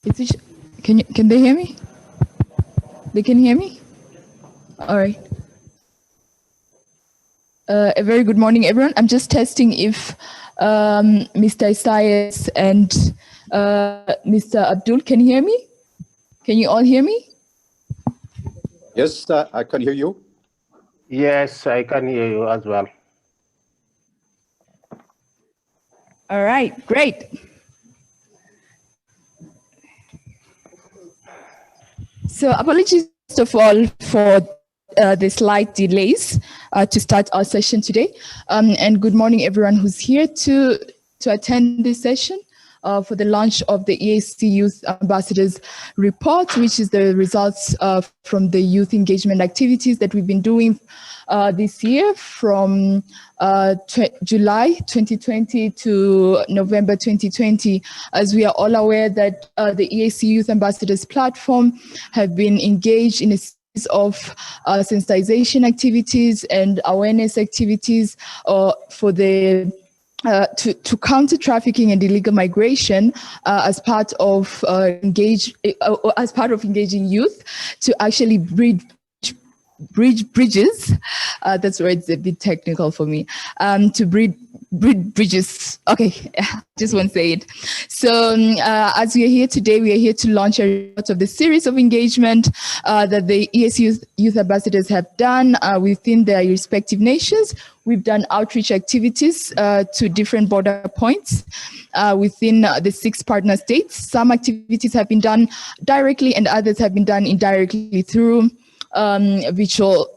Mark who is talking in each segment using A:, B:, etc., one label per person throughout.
A: Can they hear me? They can hear me? All right. A very good morning, everyone. I'm just testing if Mr. Isaias and Mr. Abdul can hear me. Can you all hear me?
B: Yes, I can hear you.
C: Yes, I can hear you as well.
A: All right, great. So apologies first of all for the slight delays to start our session today. And good morning, everyone who's here to attend this session for the launch of the EAC Youth Ambassadors Report, which is the results from the youth engagement activities that we've been doing this year from July 2020 to November 2020. As we are all aware that the EAC Youth Ambassadors platform have been engaged in a series of sensitization activities and awareness activities for the to counter trafficking and illegal migration as part of engaging youth to actually bridge bridges. That's where it's a bit technical for me. To bridge bridges. Okay, just won't say it. So as we are here today, we are here to launch a report of the series of engagement that the EAC Youth Ambassadors have done within their respective nations. We've done outreach activities to different border points within the 6 partner states. Some activities have been done directly and others have been done indirectly through virtual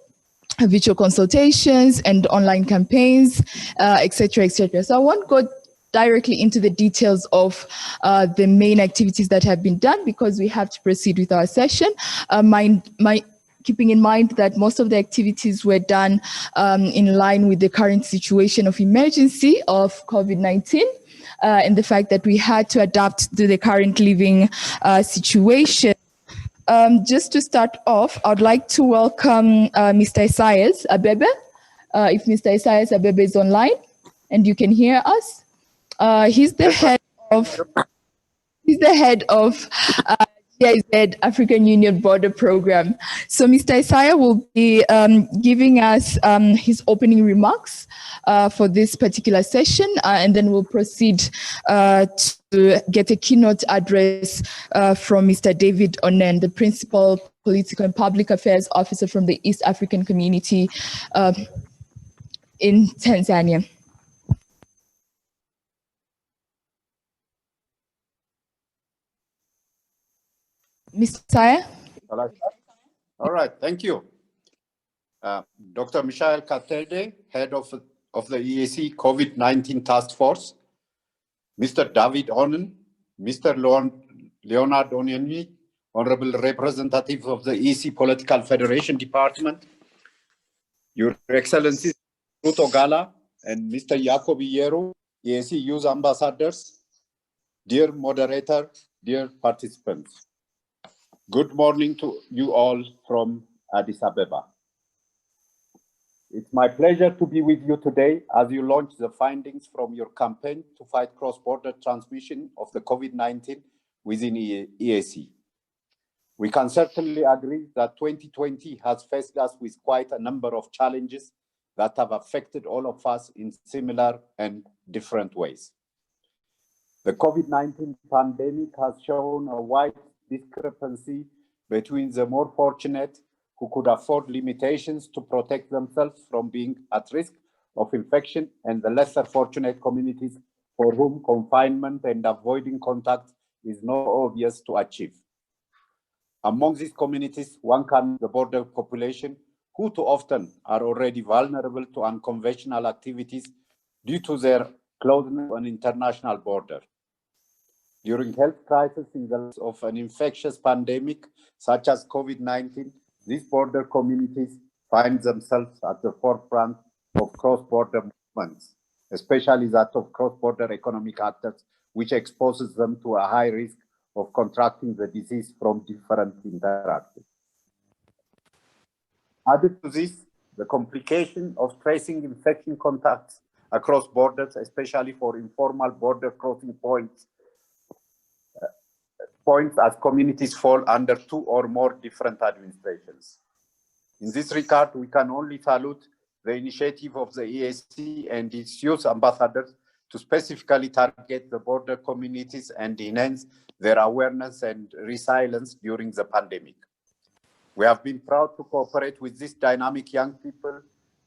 A: consultations and online campaigns, etc., etc. So I won't go directly into the details of the main activities that have been done because we have to proceed with our session. Keeping in mind that most of the activities were done in line with the current situation of emergency of COVID-19 and the fact that we had to adapt to the current living situation. Just to start off, I'd like to welcome Mr. Isaias Abebe. If Mr. Isaias Abebe is online and you can hear us, he's the head of GIZ African Union Border Program. So Mr. Isaiah will be giving us his opening remarks for this particular session, and then we'll proceed to get a keynote address from Mr. David Onen, the Principal Political and Public Affairs Officer from the East African Community in Tanzania. Mr. Isaiah?
B: All right, thank you. Dr. Michael Katede, head of the EAC COVID-19 Task Force, Mr. David Onen, Mr. Leonard Onyeni, Honorable Representative of the EAC Political Federation Department, Your Excellencies Ruth Ogala and Mr. Jacob Iyero, EAC Youth Ambassadors, dear moderator, dear participants. Good morning to you all from Addis Ababa. It's my pleasure to be with you today as you launch the findings from your campaign to fight cross-border transmission of the COVID-19 within EAC. We can certainly agree that 2020 has faced us with quite a number of challenges that have affected all of us in similar and different ways. The COVID-19 pandemic has shown a wide discrepancy between the more fortunate who could afford limitations to protect themselves from being at risk of infection and the lesser fortunate communities for whom confinement and avoiding contact is not obvious to achieve. Among these communities, one can the border population who too often are already vulnerable to unconventional activities due to their closeness on international border. During health crisis in the midst of an infectious pandemic such as COVID-19, these border communities find themselves at the forefront of cross-border movements, especially that of cross-border economic actors, which exposes them to a high risk of contracting the disease from different interactions. Added to this, the complication of tracing infection contacts across borders, especially for informal border crossing points, points as communities fall under 2 or more different administrations. In this regard, we can only salute the initiative of the EAC and its youth ambassadors to specifically target the border communities and enhance their awareness and resilience during the pandemic. We have been proud to cooperate with these dynamic young people,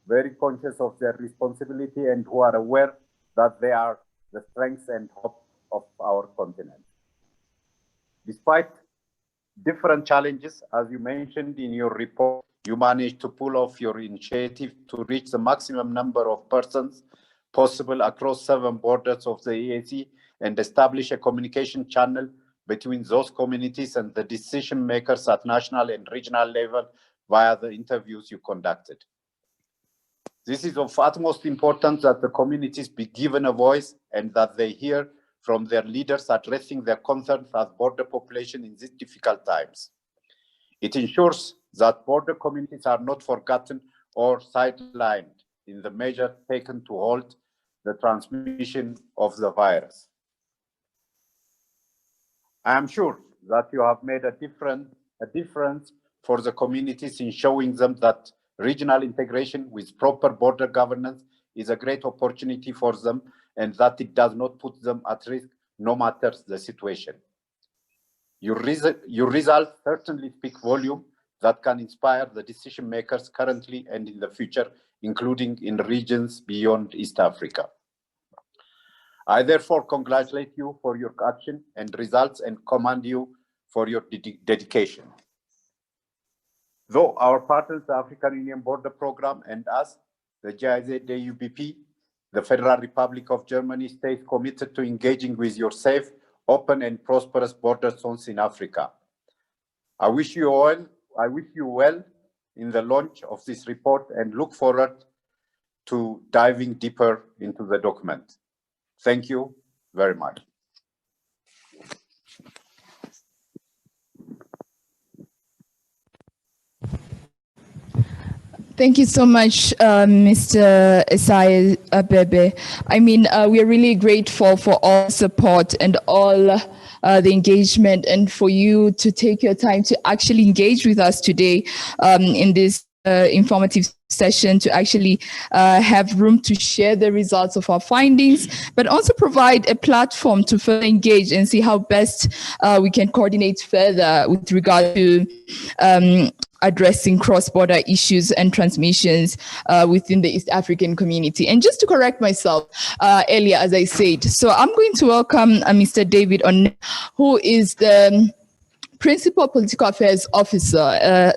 B: very conscious of their responsibility and who are aware that they are the strength and hope of our continent. Despite different challenges, as you mentioned in your report, you managed to pull off your initiative to reach the maximum number of persons possible across 7 borders of the EAC and establish a communication channel between those communities and the decision makers at national and regional level via the interviews you conducted. This is of utmost importance that the communities be given a voice and that they hear from their leaders addressing their concerns as border population in these difficult times. It ensures that border communities are not forgotten or sidelined in the measures taken to halt the transmission of the virus. I am sure that you have made a difference for the communities in showing them that regional integration with proper border governance is a great opportunity for them and that it does not put them at risk no matter the situation. Your results certainly speak volume that can inspire the decision makers currently and in the future, including in regions beyond East Africa. I therefore congratulate you for your action and results and commend you for your dedication. Though our partners, the African Union Border Programme and us, the GIZ AUBP, the Federal Republic of Germany, stays committed to engaging with your safe, open and prosperous border zones in Africa. I wish you well in the launch of this report and look forward to diving deeper into the document. Thank you very much.
A: Thank you so much, Mr. GIZ AUBP. I mean, we are really grateful for all support and all the engagement, and for you to take your time to actually engage with us today in this informative session, to actually have room to share the results of our findings, but also provide a platform to further engage and see how best we can coordinate further with regard to addressing cross-border issues and transmissions within the East African community. And just to correct myself earlier, as I said, so I'm going to welcome Mr. David On, who is the Principal Political Affairs Officer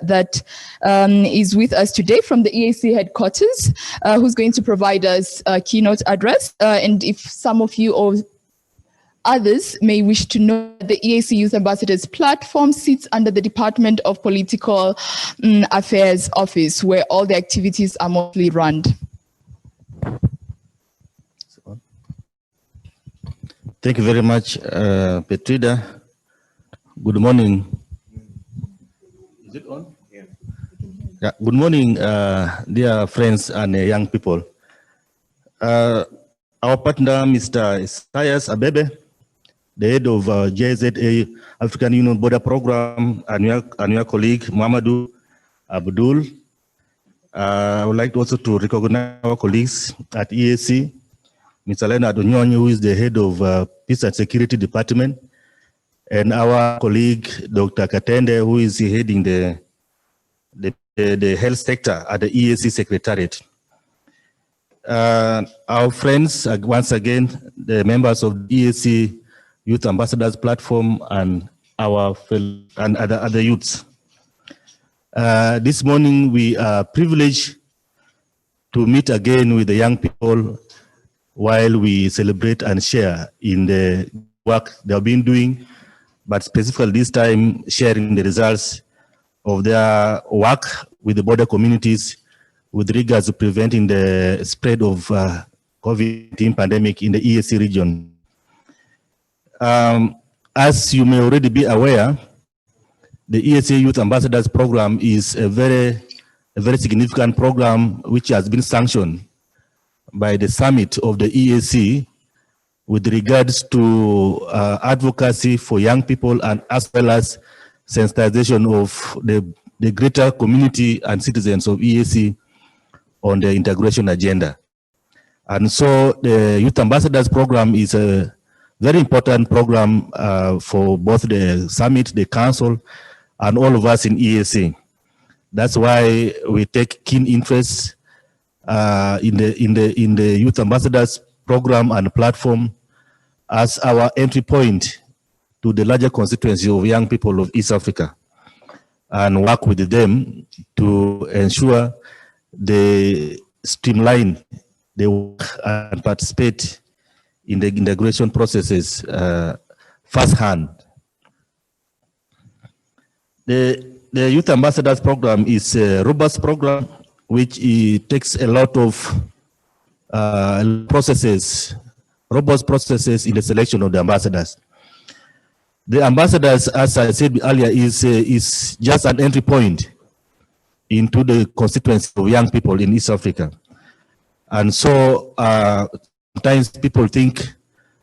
A: that is with us today from the EAC headquarters, who's going to provide us a keynote address. And if some of you or others may wish to know, the EAC Youth Ambassadors platform sits under the Department of Political Affairs Office, where all the activities are mostly run.
D: Thank you very much, Petrida. Good morning. Is it on? Yeah. Good morning, dear friends and young people. Our partner, Mr. GIZ AUBP, the head of GIZ African Union Border Program, and your colleague, Mamadou Abdul. I would like also to recognize our colleagues at EAC, Mr. Leonard Onyonyi, who is the head of Peace and Security Department, and our colleague, Dr. Katende, who is heading the health sector at the EAC Secretariat. Our friends, once again, the members of the EAC Youth Ambassadors Platform and our fellow and other youths. This morning, we are privileged to meet again with the young people while we celebrate and share in the work they have been doing, but specifically this time sharing the results of their work with the border communities with regards to preventing the spread of COVID-19 pandemic in the EAC region. As you may already be aware, the EAC Youth Ambassadors Program is a very significant program which has been sanctioned by the summit of the EAC with regards to advocacy for young people and as well as sensitization of the greater community and citizens of EAC on the integration agenda. And so the Youth Ambassadors Program is a very important program for both the summit, the council, and all of us in EAC. That's why we take keen interest in the Youth Ambassadors Program and platform as our entry point to the larger constituency of young people of East Africa, and work with them to ensure they streamline the work and participate in the integration processes firsthand. The Youth Ambassadors Program is a robust program which takes a lot of robust processes in the selection of the ambassadors. The ambassadors, as I said earlier, is just an entry point into the constituency of young people in East Africa. And so sometimes people think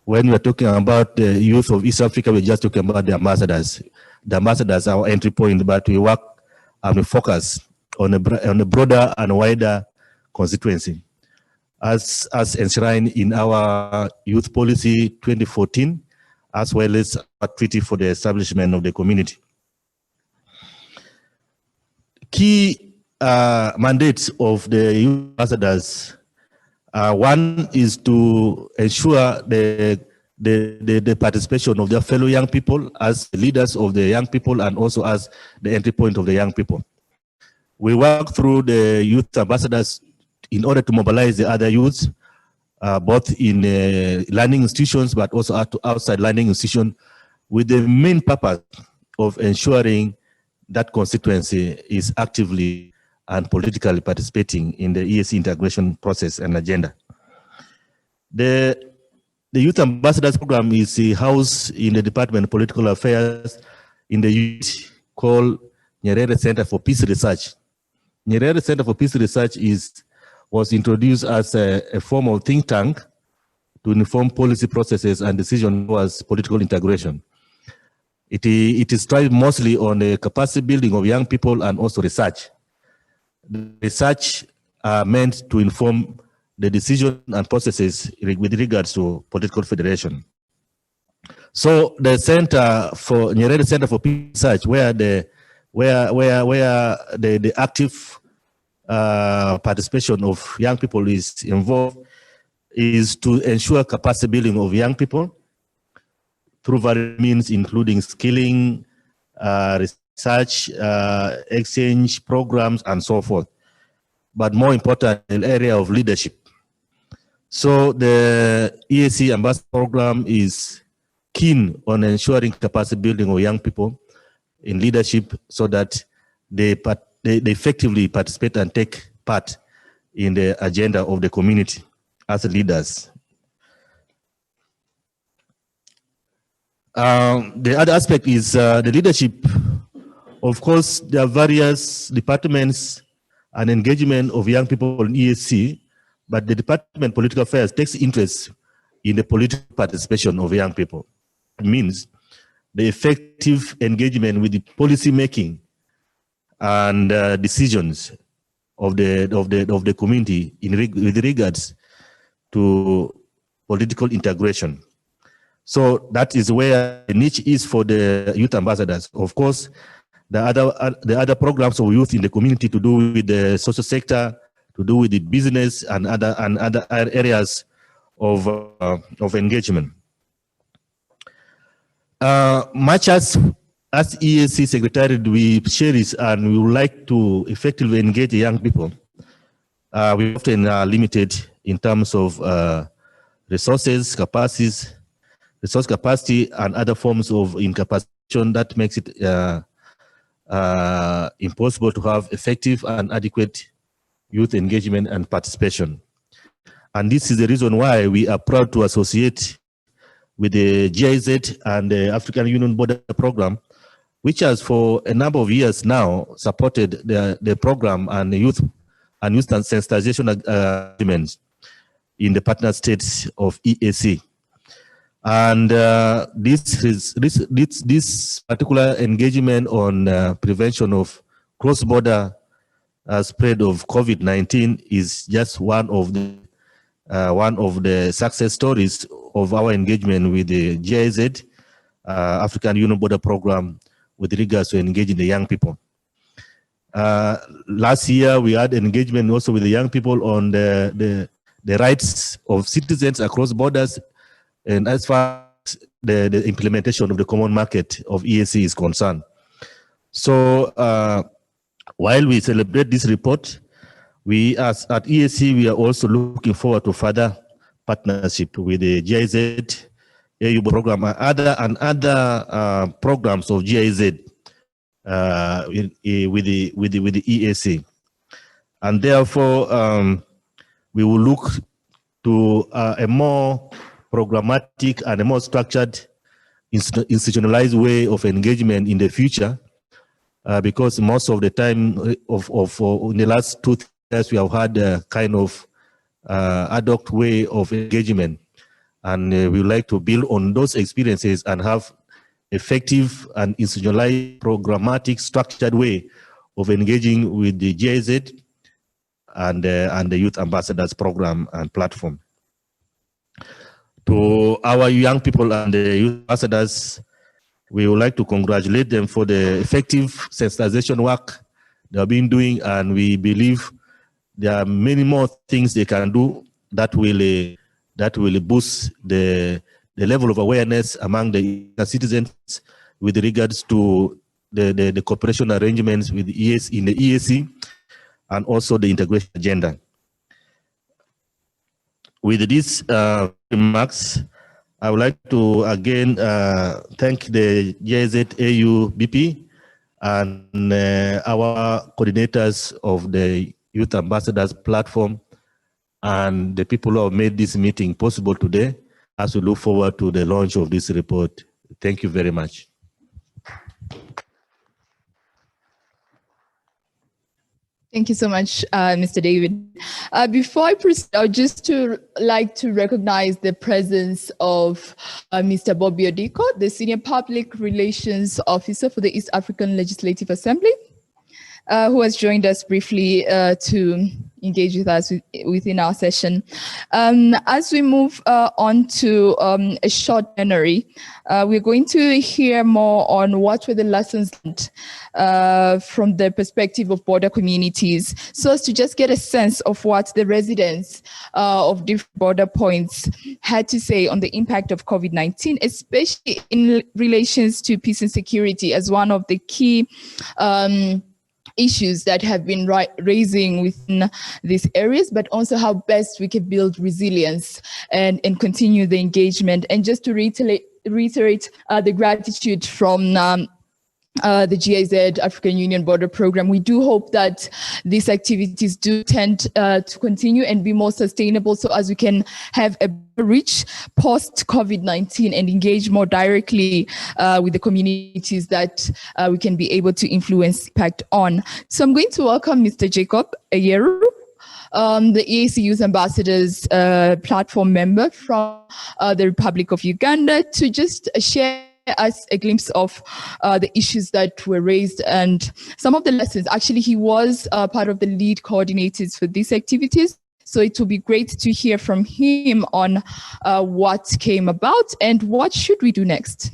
D: when we're talking about the youth of East Africa, we're just talking about the ambassadors. The ambassadors are our entry point, but we work and we focus on a broader and wider constituency, as enshrined in our Youth Policy 2014, as well as a treaty for the establishment of the community. Key mandates of the youth ambassadors, one is to ensure the participation of their fellow young people as leaders of the young people and also as the entry point of the young people. We work through the youth ambassadors in order to mobilize the other youths, both in learning institutions, but also outside learning institutions, with the main purpose of ensuring that constituency is actively and politically participating in the EAC integration process and agenda. The Youth Ambassadors Program is housed in the Department of Political Affairs in the unit called Nyerere Center for Peace Research. Nyerere Center for Peace Research was introduced as a form of think tank to inform policy processes and decision towards political integration. It is tried mostly on the capacity building of young people and also research. The research are meant to inform the decision and processes with regards to political federation. So the Center for Nyerere Center for Peace Research, where the active participation of young people is involved, is to ensure capacity building of young people through various means, including skilling, research, exchange programs, and so forth. But more important, the area of leadership. So the EAC Ambassador Program is keen on ensuring capacity building of young people in leadership so that they effectively participate and take part in the agenda of the community as leaders. The other aspect is the leadership. Of course, there are various departments and engagement of young people in EAC, but the Department of Political Affairs takes interest in the political participation of young people. It means the effective engagement with the policy making and decisions of the community with regards to political integration. So that is where the niche is for the youth ambassadors. Of course, the other programs of youth in the community to do with the social sector, to do with the business and other areas of engagement. Much as EAC Secretariat, we cherish and we would like to effectively engage the young people. We often are limited in terms of resource capacity, and other forms of incapacitation that makes it impossible to have effective and adequate youth engagement and participation. And this is the reason why we are proud to associate with the GIZ and the African Union Border Program, which has for a number of years now supported the program and the youth sensitization agreements in the partner states of EAC. And this particular engagement on prevention of cross-border spread of COVID-19 is just one of the success stories of our engagement with the GIZ African Union Border Program with regards to engaging the young people. Last year, we had engagement also with the young people on the rights of citizens across borders, and as far as the implementation of the common market of EAC is concerned. So while we celebrate this report, we at EAC, we are also looking forward to further partnership with the GIZ AUBP program and other programs of GIZ with the EAC. And therefore, we will look to a more programmatic and a more structured, institutionalized way of engagement in the future, because most of the time in the last 2 years, we have had a kind of ad hoc way of engagement. And we would like to build on those experiences and have effective and institutionalized, programmatic, structured way of engaging with the GIZ and the Youth Ambassadors Program and platform. To our young people and the youth ambassadors, we would like to congratulate them for the effective sensitization work they have been doing, and we believe there are many more things they can do that will boost the level of awareness among the citizens with regards to the cooperation arrangements with the EAC, in the EAC, and also the integration agenda. With these remarks, I would like to again thank the GIZ AUBP and our coordinators of the Youth Ambassadors Platform and the people who have made this meeting possible today, as we look forward to the launch of this report. Thank you very much.
A: Thank you so much, Mr. David. Before I proceed, I would just like to recognize the presence of Mr. Bobby Odiko, the Senior Public Relations Officer for the East African Legislative Assembly, who has joined us briefly to engage with us within our session. As we move on to a short plenary, we're going to hear more on what were the lessons learned from the perspective of border communities, so as to just get a sense of what the residents of different border points had to say on the impact of COVID-19, especially in relations to peace and security as one of the key issues that have been raising within these areas, but also how best we can build resilience and continue the engagement. And just to reiterate the gratitude from the GIZ African Union Border Program, we do hope that these activities do tend to continue and be more sustainable, so as we can have a reach post-COVID-19 and engage more directly with the communities that we can be able to influence impact on. So I'm going to welcome Mr. Jacob Ayeru, the EAC Youth Ambassadors platform member from the Republic of Uganda, to just share us a glimpse of the issues that were raised and some of the lessons. Actually, he was part of the lead coordinators for these activities. So it will be great to hear from him on what came about and what should we do next.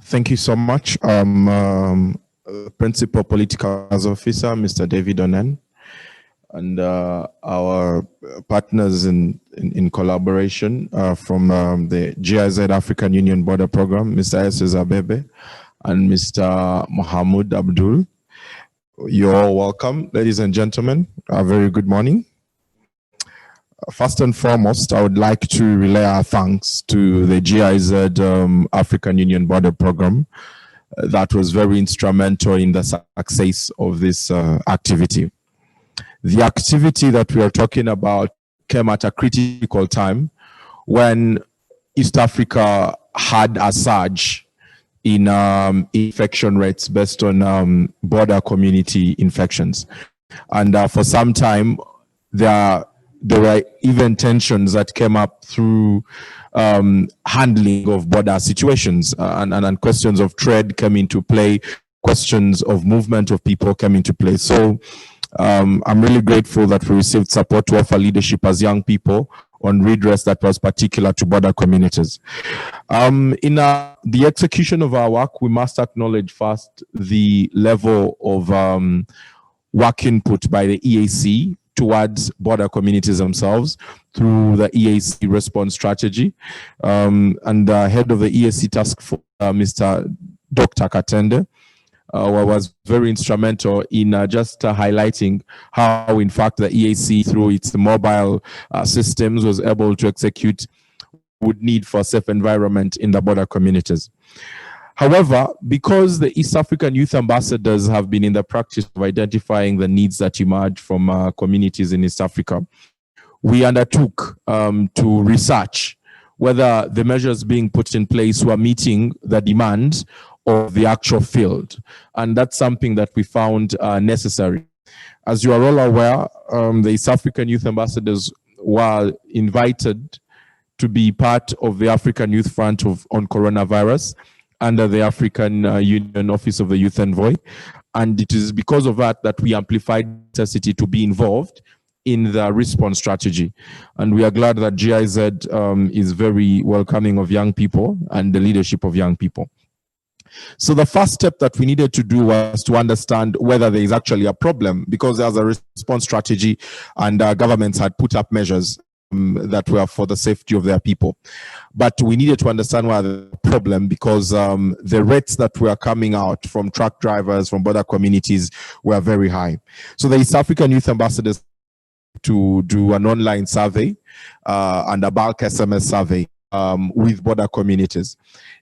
E: Thank you so much. Principal Political Officer, Mr. David Onen, and our partners in collaboration from the GIZ African Union Border Program, Mr. GIZ AUBP and Mr. Mohamed Abdul. You're all welcome, ladies and gentlemen. A very good morning. First and foremost, I would like to relay our thanks to the GIZ African Union Border Program that was very instrumental in the success of this activity. The activity that we are talking about came at a critical time when East Africa had a surge in infection rates based on border community infections. And for some time, the there were even tensions that came up through handling of border situations, and questions of trade came into play, questions of movement of people came into play. So I'm really grateful that we received support to offer leadership as young people on redress that was particular to border communities. In the execution of our work, we must acknowledge first the level of work input by the EAC towards border communities themselves through the EAC response strategy. And the head of the EAC task force, Mr. Dr. Katende, was very instrumental in just highlighting how, in fact, the EAC, through its mobile systems, was able to execute would need for a safe environment in the border communities. However, because the East African youth ambassadors have been in the practice of identifying the needs that emerge from communities in East Africa, we undertook to research whether the measures being put in place were meeting the demands of the actual field. And that's something that we found necessary. As you are all aware, the East African youth ambassadors were invited to be part of the African Youth Front on coronavirus under the African Union Office of the Youth Envoy. And it is because of that that we amplified the necessity to be involved in the response strategy. And we are glad that GIZ is very welcoming of young people and the leadership of young people. So the first step that we needed to do was to understand whether there is actually a problem, because there's a response strategy and governments had put up measures that were for the safety of their people. But we needed to understand why the problem, because the rates that were coming out from truck drivers, from border communities, were very high. So the East African Youth Ambassadors to do an online survey and a bulk SMS survey with border communities.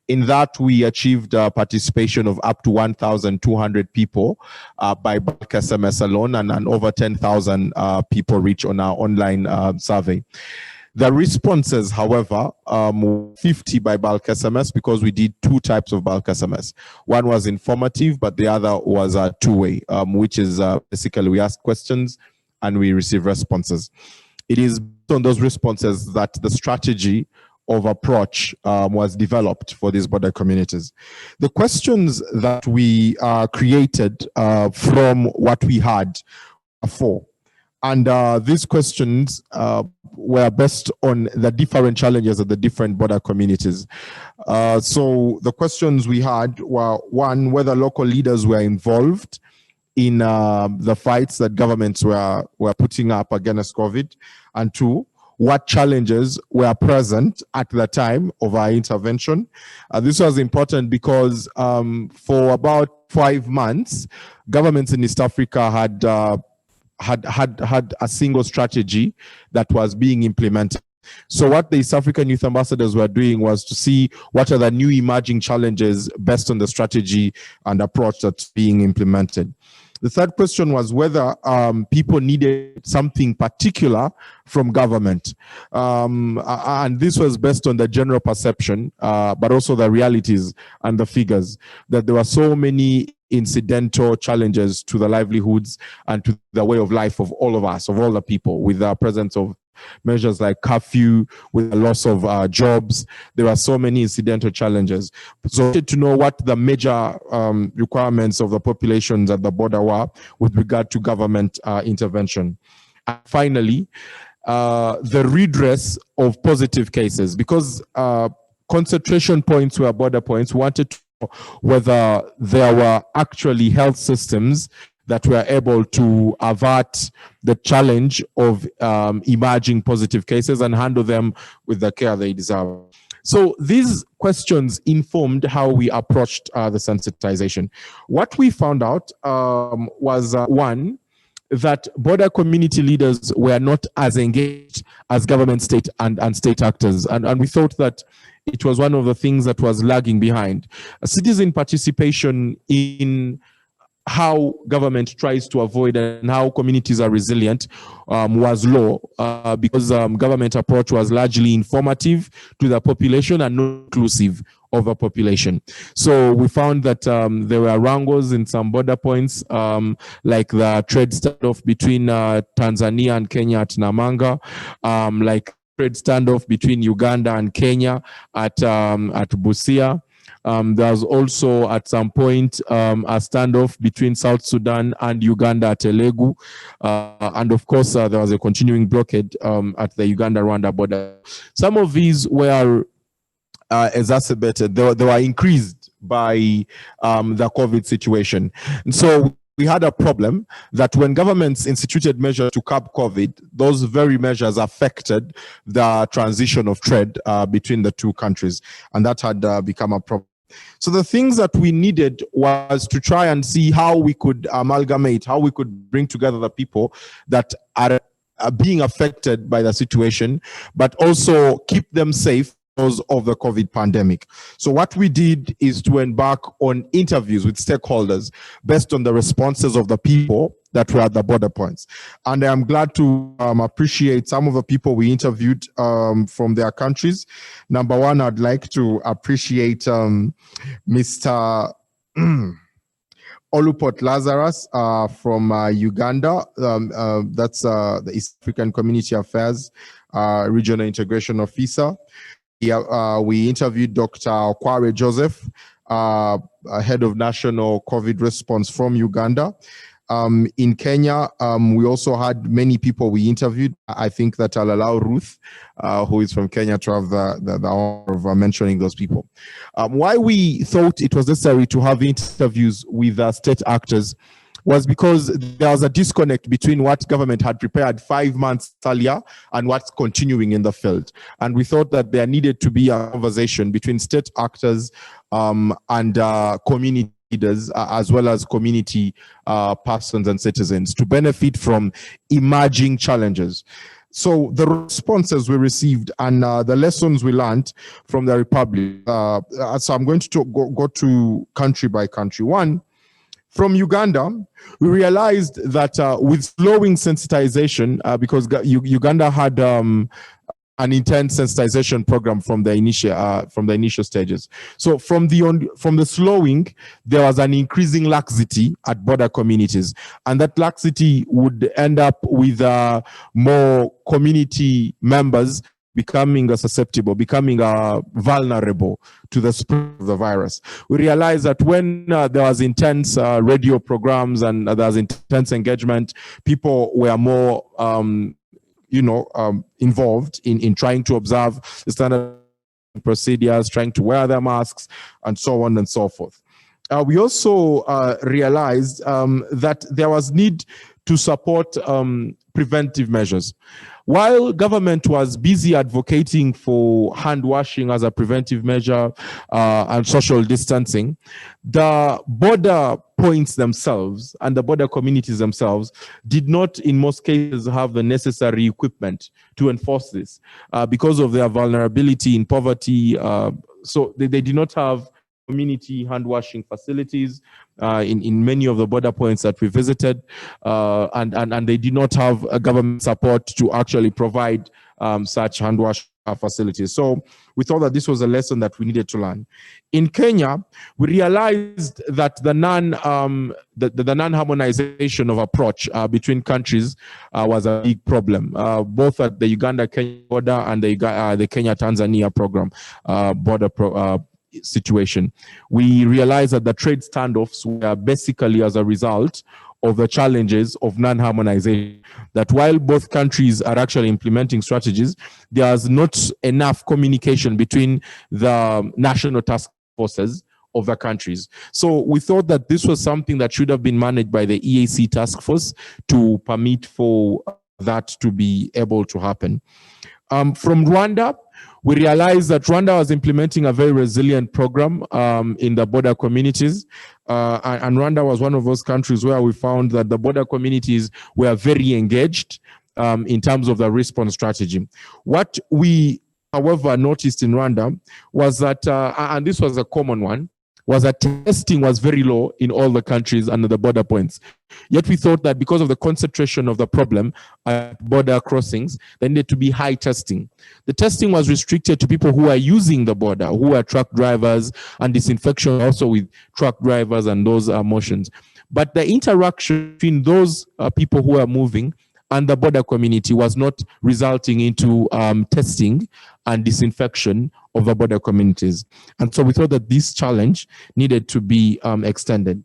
E: In that, we achieved participation of up to 1,200 people by bulk SMS alone, and over 10,000 people reach on our online survey. The responses, however, 50 by bulk SMS, because we did two types of bulk SMS. One was informative, but the other was a two-way, which is basically we ask questions and we receive responses. It is on those responses that the strategy of approach was developed for these border communities. The questions that we created from what we had are four. And these questions were based on the different challenges of the different border communities. So the questions we had were, one, whether local leaders were involved in the fights that governments were putting up against COVID, and two, what challenges were present at the time of our intervention. This was important because for about 5 months, governments in East Africa had a single strategy that was being implemented. So what the East African Youth Ambassadors were doing was to see what are the new emerging challenges based on the strategy and approach that's being implemented. The third question was whether people needed something particular from government. And this was based on the general perception, but also the realities and the figures, that there were so many incidental challenges to the livelihoods and to the way of life of all of us, of all the people, with the presence of measures like curfew, with the loss of jobs. There were so many incidental challenges. So we wanted to know what the major requirements of the populations at the border were with regard to government intervention. And finally, the redress of positive cases, because concentration points were border points. We wanted to know whether there were actually health systems that were able to avert the challenge of emerging positive cases and handle them with the care they deserve. So these questions informed how we approached the sensitization. What we found out was, one, that border community leaders were not as engaged as government, state, and state actors. And we thought that it was one of the things that was lagging behind. Citizen participation in how government tries to avoid and how communities are resilient was low because government approach was largely informative to the population and not inclusive of the population. So we found that there were wrangles in some border points, like the trade standoff between Tanzania and Kenya at Namanga, like trade standoff between Uganda and Kenya at Busia. There was also at some point a standoff between South Sudan and Uganda at Elegu. And of course, there was a continuing blockade at the Uganda-Rwanda border. Some of these were exacerbated, they were increased by the COVID situation. And so we had a problem that when governments instituted measures to curb COVID, those very measures affected the transition of trade between the two countries. And that had become a problem. So the things that we needed was to try and see how we could amalgamate, how we could bring together the people that are being affected by the situation, but also keep them safe because of the COVID pandemic. So what we did is to embark on interviews with stakeholders based on the responses of the people that were at the border points. And I am glad to appreciate some of the people we interviewed from their countries. Number one, I'd like to appreciate Mr. Olupot Lazarus from Uganda. That's the East African Community Affairs Regional Integration Officer. We interviewed Dr. Okware Joseph, head of national COVID response from Uganda. In Kenya, we also had many people we interviewed. I think that I'll allow Ruth, who is from Kenya, to have the honor of mentioning those people. Why we thought it was necessary to have interviews with state actors was because there was a disconnect between what government had prepared 5 months earlier and what's continuing in the field. And we thought that there needed to be a conversation between state actors and community leaders, as well as community persons and citizens, to benefit from emerging challenges. So the responses we received and the lessons we learned from the Republic. So I'm going to go to country by country. One, from Uganda, we realized that with slowing sensitization, because Uganda had an intense sensitization program from the initial stages. So from the slowing, there was an increasing laxity at border communities, and that laxity would end up with more community members becoming susceptible, becoming vulnerable to the spread of the virus. We realized that when there was intense radio programs and there was intense engagement, people were more involved in trying to observe the standard procedures, trying to wear their masks, and so on and so forth. We also realized that there was need to support preventive measures. While government was busy advocating for hand washing as a preventive measure and social distancing, the border points themselves and the border communities themselves did not, in most cases, have the necessary equipment to enforce this because of their vulnerability in poverty. So they did not have community hand washing facilities in many of the border points that we visited, and they did not have a government support to actually provide such hand wash facilities. So we thought that this was a lesson that we needed to learn. In Kenya, we realized that the non-harmonization of approach between countries was a big problem, both at the Uganda-Kenya border and the Kenya-Tanzania program border situation. We realized that the trade standoffs were basically as a result of the challenges of non-harmonization, that while both countries are actually implementing strategies, there's not enough communication between the national task forces of the countries. So we thought that this was something that should have been managed by the EAC task force to permit for that to be able to happen. From Rwanda, we realized that Rwanda was implementing a very resilient program in the border communities. And Rwanda was one of those countries where we found that the border communities were very engaged in terms of the response strategy. What we, however, noticed in Rwanda was that, and this was a common one, was that testing was very low in all the countries under the border points. Yet we thought that because of the concentration of the problem at border crossings, there needed to be high testing. The testing was restricted to people who are using the border, who are truck drivers, and disinfection also with truck drivers and those motions. But the interaction between those people who are moving and the border community was not resulting into testing and disinfection of the border communities. And so we thought that this challenge needed to be extended.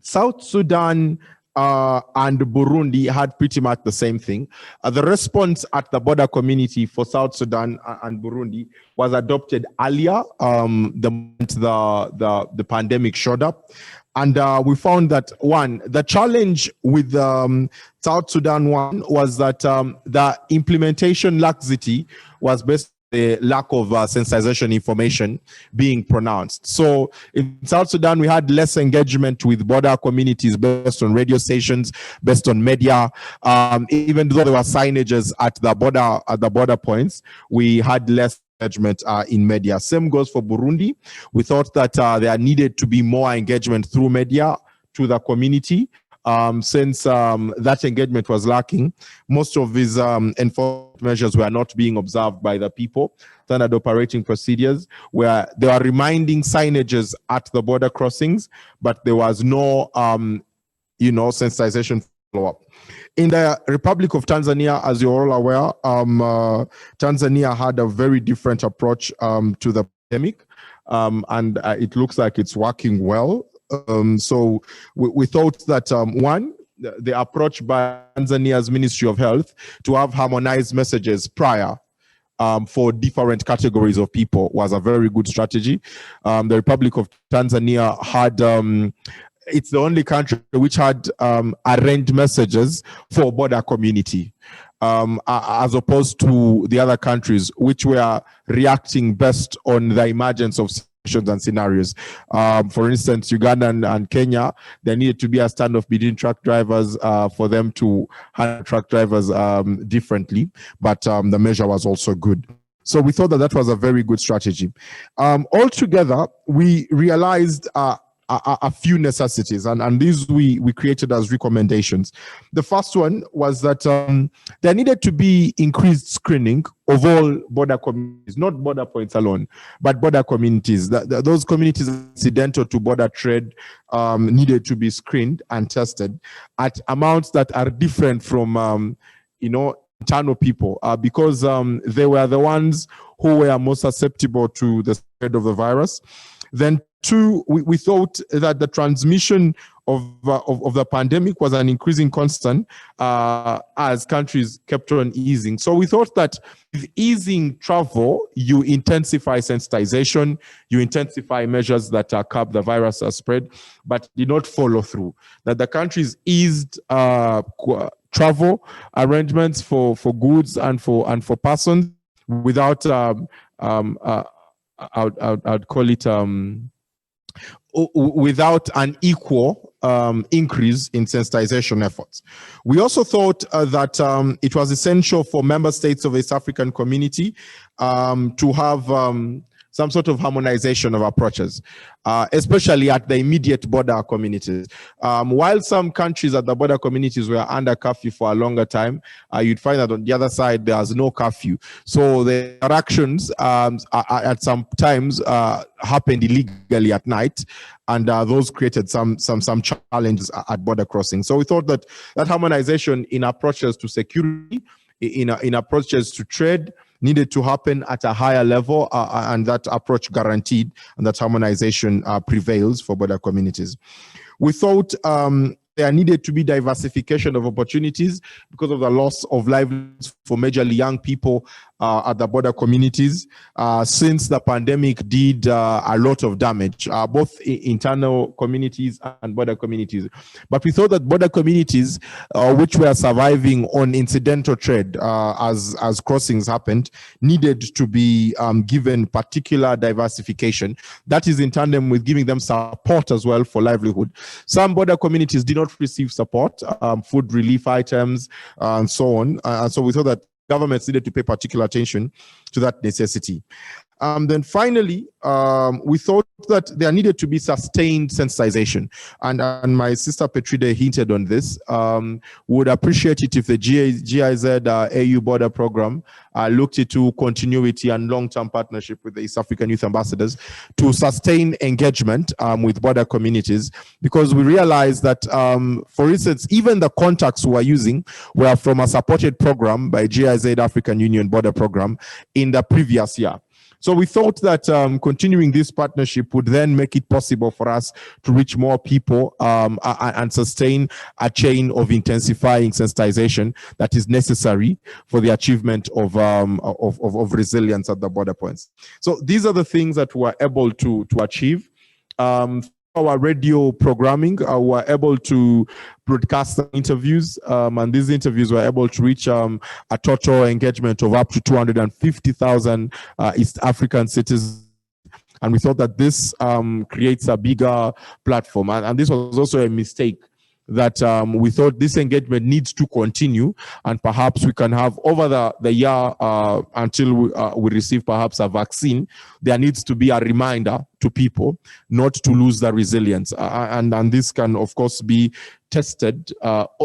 E: South Sudan and Burundi had pretty much the same thing. The response at the border community for South Sudan and Burundi was adopted earlier, the moment the pandemic showed up. And we found that, one, the challenge with South Sudan one was that the implementation laxity was based on the lack of sensitization information being pronounced. So in South Sudan, we had less engagement with border communities based on radio stations, based on media. Even though there were signages at the border points, we had less engagement in media. Same goes for Burundi. We thought that there needed to be more engagement through media to the community. Since that engagement was lacking, most of these enforcement measures were not being observed by the people. Standard operating procedures where they were reminding signages at the border crossings, but there was no, sensitization follow-up. In the Republic of Tanzania, as you're all aware, Tanzania had a very different approach to the pandemic, and it looks like it's working well. So we thought that, one, the approach by Tanzania's Ministry of Health to have harmonized messages prior for different categories of people was a very good strategy. The Republic of Tanzania had, it's the only country which had arranged messages for border community, as opposed to the other countries which were reacting best on the emergence of and scenarios. For instance, Uganda and Kenya, there needed to be a standoff between truck drivers for them to handle truck drivers differently, but the measure was also good. So we thought that that was a very good strategy. Altogether, we realized a few necessities, and these we created as recommendations. The first one was that there needed to be increased screening of all border communities, not border points alone, but border communities. Those communities incidental to border trade needed to be screened and tested at amounts that are different from, internal people, because they were the ones who were most susceptible to the spread of the virus. Then two, we thought that the transmission of the pandemic was an increasing concern as countries kept on easing. So we thought that with easing travel, you intensify sensitization, you intensify measures that curb the virus spread, but did not follow through. That the countries eased travel arrangements for goods and for persons without I'd call it without an equal increase in sensitization efforts. We also thought that it was essential for member states of the East African community to have some sort of harmonization of approaches, especially at the immediate border communities. While some countries at the border communities were under curfew for a longer time, you'd find that on the other side, there's no curfew. So the interactions at some times happened illegally at night, and those created some challenges at border crossing. So we thought that harmonization in approaches to security, in approaches to trade, needed to happen at a higher level, and that approach guaranteed and that harmonization prevails for border communities. We thought there needed to be diversification of opportunities because of the loss of livelihoods for majorly young people at the border communities, since the pandemic did a lot of damage, both internal communities and border communities. But we thought that border communities, which were surviving on incidental trade as crossings happened, needed to be given particular diversification. That is in tandem with giving them support as well for livelihood. Some border communities did not receive support, food relief items, and so on. And so we thought that governments needed to pay particular attention to that necessity. Then finally, we thought that there needed to be sustained sensitization. And my sister Petrida hinted on this. Would appreciate it if the GIZ AU border program looked into continuity and long-term partnership with the East African Youth Ambassadors to sustain engagement with border communities, because we realized that, for instance, even the contacts we are using were from a supported program by GIZ African Union border program in the previous year. So we thought that continuing this partnership would then make it possible for us to reach more people and sustain a chain of intensifying sensitization that is necessary for the achievement of resilience at the border points. So these are the things that we're able to achieve. Our radio programming, we're able to broadcast interviews, and these interviews were able to reach a total engagement of up to 250,000 East African citizens. And we thought that this creates a bigger platform. And this was also a mistake, that we thought this engagement needs to continue, and perhaps we can have over the year until we receive perhaps a vaccine, there needs to be a reminder to people not to lose their resilience. And this can, of course, be tested.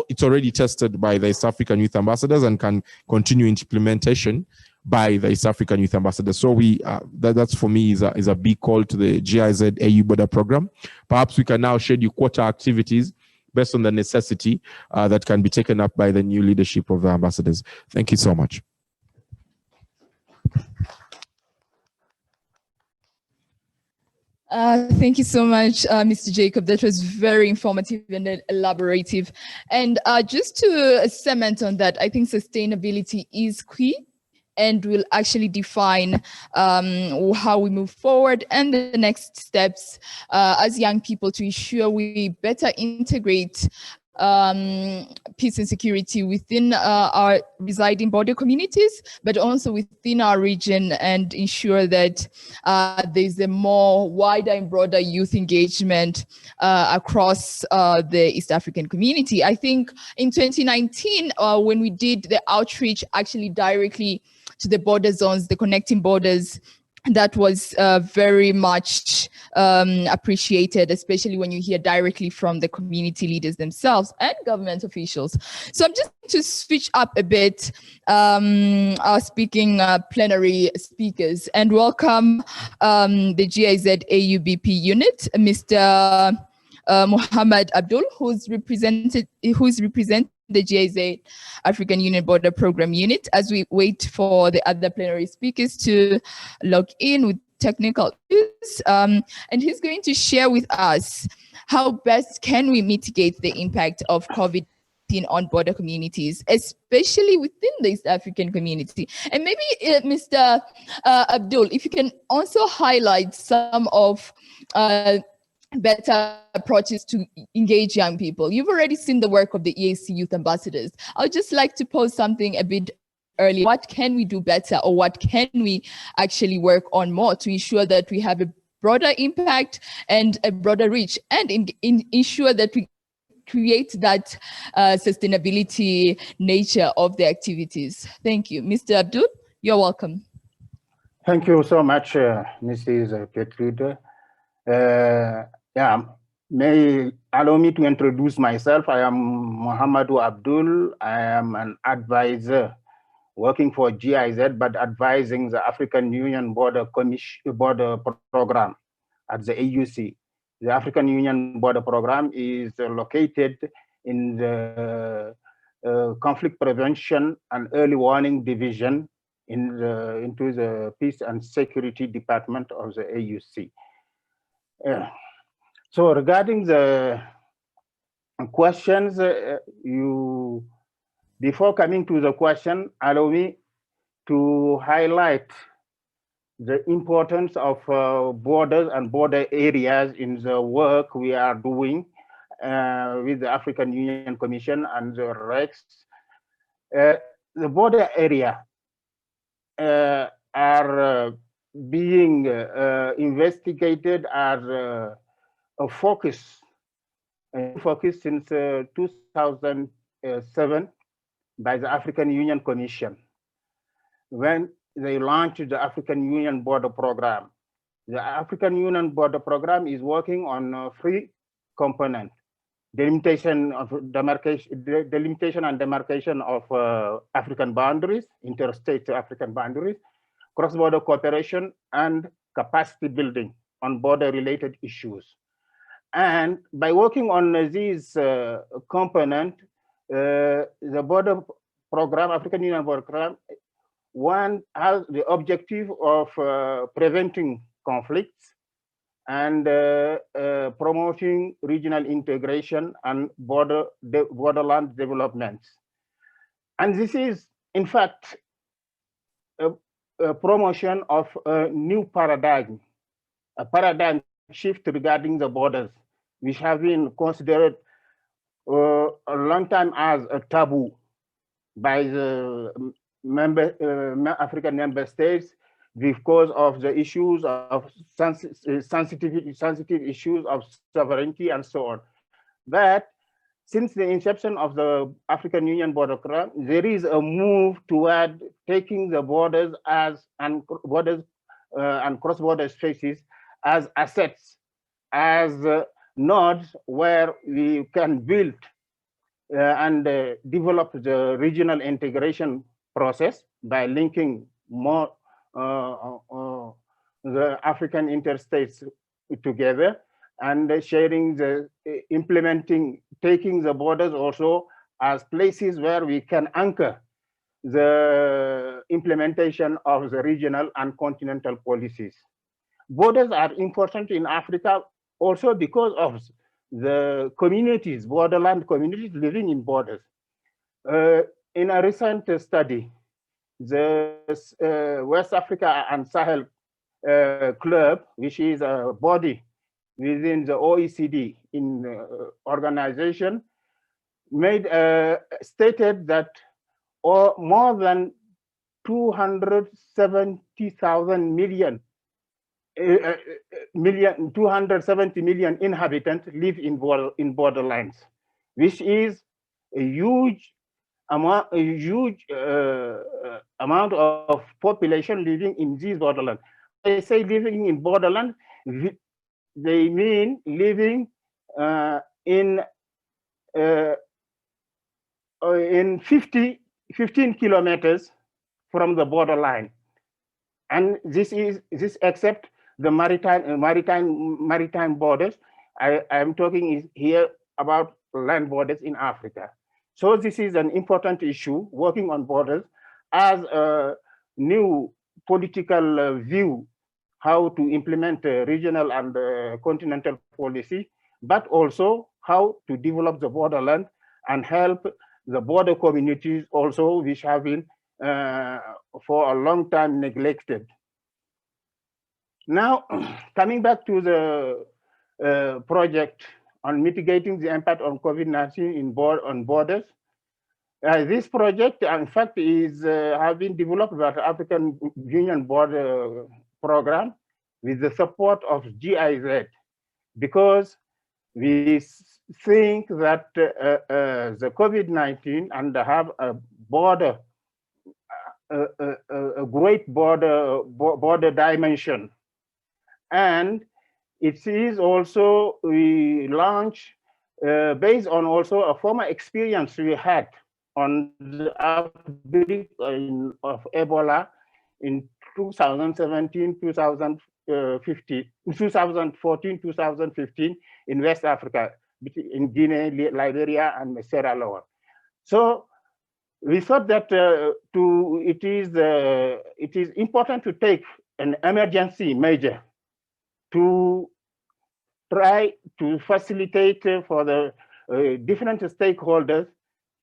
E: It's already tested by the East African Youth Ambassadors and can continue implementation by the East African Youth Ambassadors. So that's for me is a big call to the GIZ AU border program. Perhaps we can now schedule quarter activities based on the necessity that can be taken up by the new leadership of the ambassadors. Thank you so much.
A: Thank you so much, Mr. Jacob. That was very informative and elaborative. And just to cement on that, I think sustainability is key and will actually define how we move forward and the next steps as young people to ensure we better integrate peace and security within our residing border communities, but also within our region, and ensure that there's a more wider and broader youth engagement across the East African community. I think in 2019, when we did the outreach actually directly to the border zones, the connecting borders, that was very much appreciated, especially when you hear directly from the community leaders themselves and government officials. So I'm just going to switch up a bit our speaking plenary speakers and welcome the GIZ AUBP unit, Mr. Muhammad Abdul, who's represented the GIZ African Union Border Program Unit, as we wait for the other plenary speakers to log in with technical issues. And he's going to share with us how best can we mitigate the impact of COVID-19 on border communities, especially within the East African community. And maybe Mr. Abdul, if you can also highlight some of better approaches to engage young people. You've already seen the work of the EAC Youth Ambassadors. I would just like to pose something a bit earlier. What can we do better, or what can we actually work on more to ensure that we have a broader impact and a broader reach, and ensure that we create that sustainability nature of the activities? Thank you. Mr. Abdul, you're welcome.
C: Thank you so much, Mrs. Petrida. May allow me to introduce myself. I am Muhammadu Abdul. I am an advisor working for GIZ, but advising the African Union Border Program at the AUC. The African Union Border Program is located in the Conflict Prevention and Early Warning Division into the Peace and Security Department of the AUC. So regarding the questions, before coming to the question, allow me to highlight the importance of borders and border areas in the work we are doing with the African Union Commission and the REX. The border area are being investigated as a focus since 2007 by the African Union Commission. When they launched the African Union Border Program. The African Union Border Program is working on 3 components: delimitation and demarcation of African boundaries, interstate African boundaries, cross-border cooperation, and capacity building on border-related issues. And by working on these components, the border program, African Union Border Program, one has the objective of preventing conflicts and promoting regional integration and borderland developments. And this is, in fact, a promotion of a new paradigm, a paradigm shift regarding the borders, which have been considered a long time as a taboo by the African member states because of the issues of sensitive issues of sovereignty and so on. But since the inception of the African Union Border Program, there is a move toward taking the borders and cross-border spaces as assets, as nodes where we can build and develop the regional integration process by linking more the African interstates together and sharing the taking the borders also as places where we can anchor the implementation of the regional and continental policies. Borders are important in Africa also because of the communities, borderland communities living in borders. In a recent study, the West Africa and Sahel Club, which is a body within the OECD in organization, stated that more than 270 million inhabitants live in borderlands, which is a huge amount of population living in these borderlands. They say living in borderland, they mean living in 15 kilometers from the borderline, and this except the maritime borders. I am talking here about land borders in Africa. So this is an important issue, working on borders as a new political view, how to implement regional and continental policy, but also how to develop the borderland and help the border communities also, which have been for a long time neglected. Now, coming back to the project on mitigating the impact on COVID-19 on borders, this project, in fact, has been developed by the African Union Border Program with the support of GIZ, because we think that the COVID-19 and have a border, a great border dimension. And it is also, we launched based on also a former experience we had on the outbreak of Ebola in 2017, 2014, 2015 in West Africa, in Guinea, Liberia, and Sierra Leone. So we thought that it is important to take an emergency measure to try to facilitate for the different stakeholders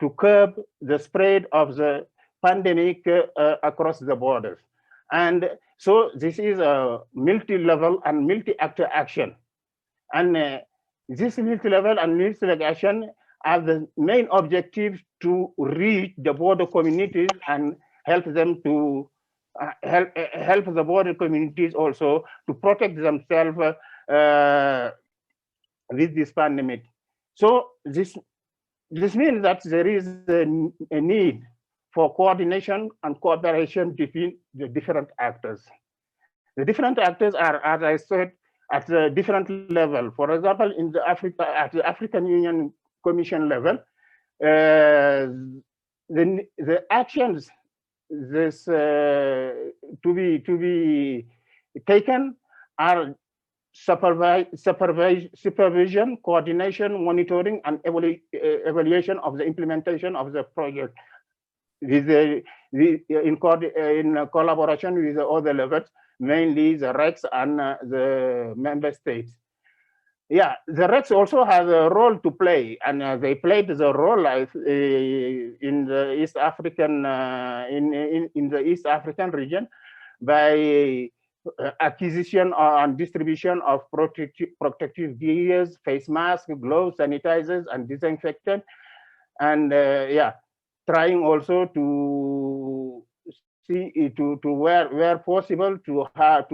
C: to curb the spread of the pandemic across the borders. And so this is a multi-level and multi-actor action. And this multi-level and multi-actor action have the main objective to reach the border communities and help them to help the border communities also to protect themselves with this pandemic. So this means that there is a need for coordination and cooperation between the different actors. The different actors are, as I said, at a different level. For example, in the African Union Commission level, the actions this to be taken are supervision, coordination, monitoring, and evaluation of the implementation of the project with in collaboration with the other levels, mainly the REX and the member states. Yeah, the REX also has a role to play, and they played the role in the East African in the East African region by acquisition and distribution of protective gears, face masks, gloves, sanitizers, and disinfectant, and yeah, trying also to see to where possible to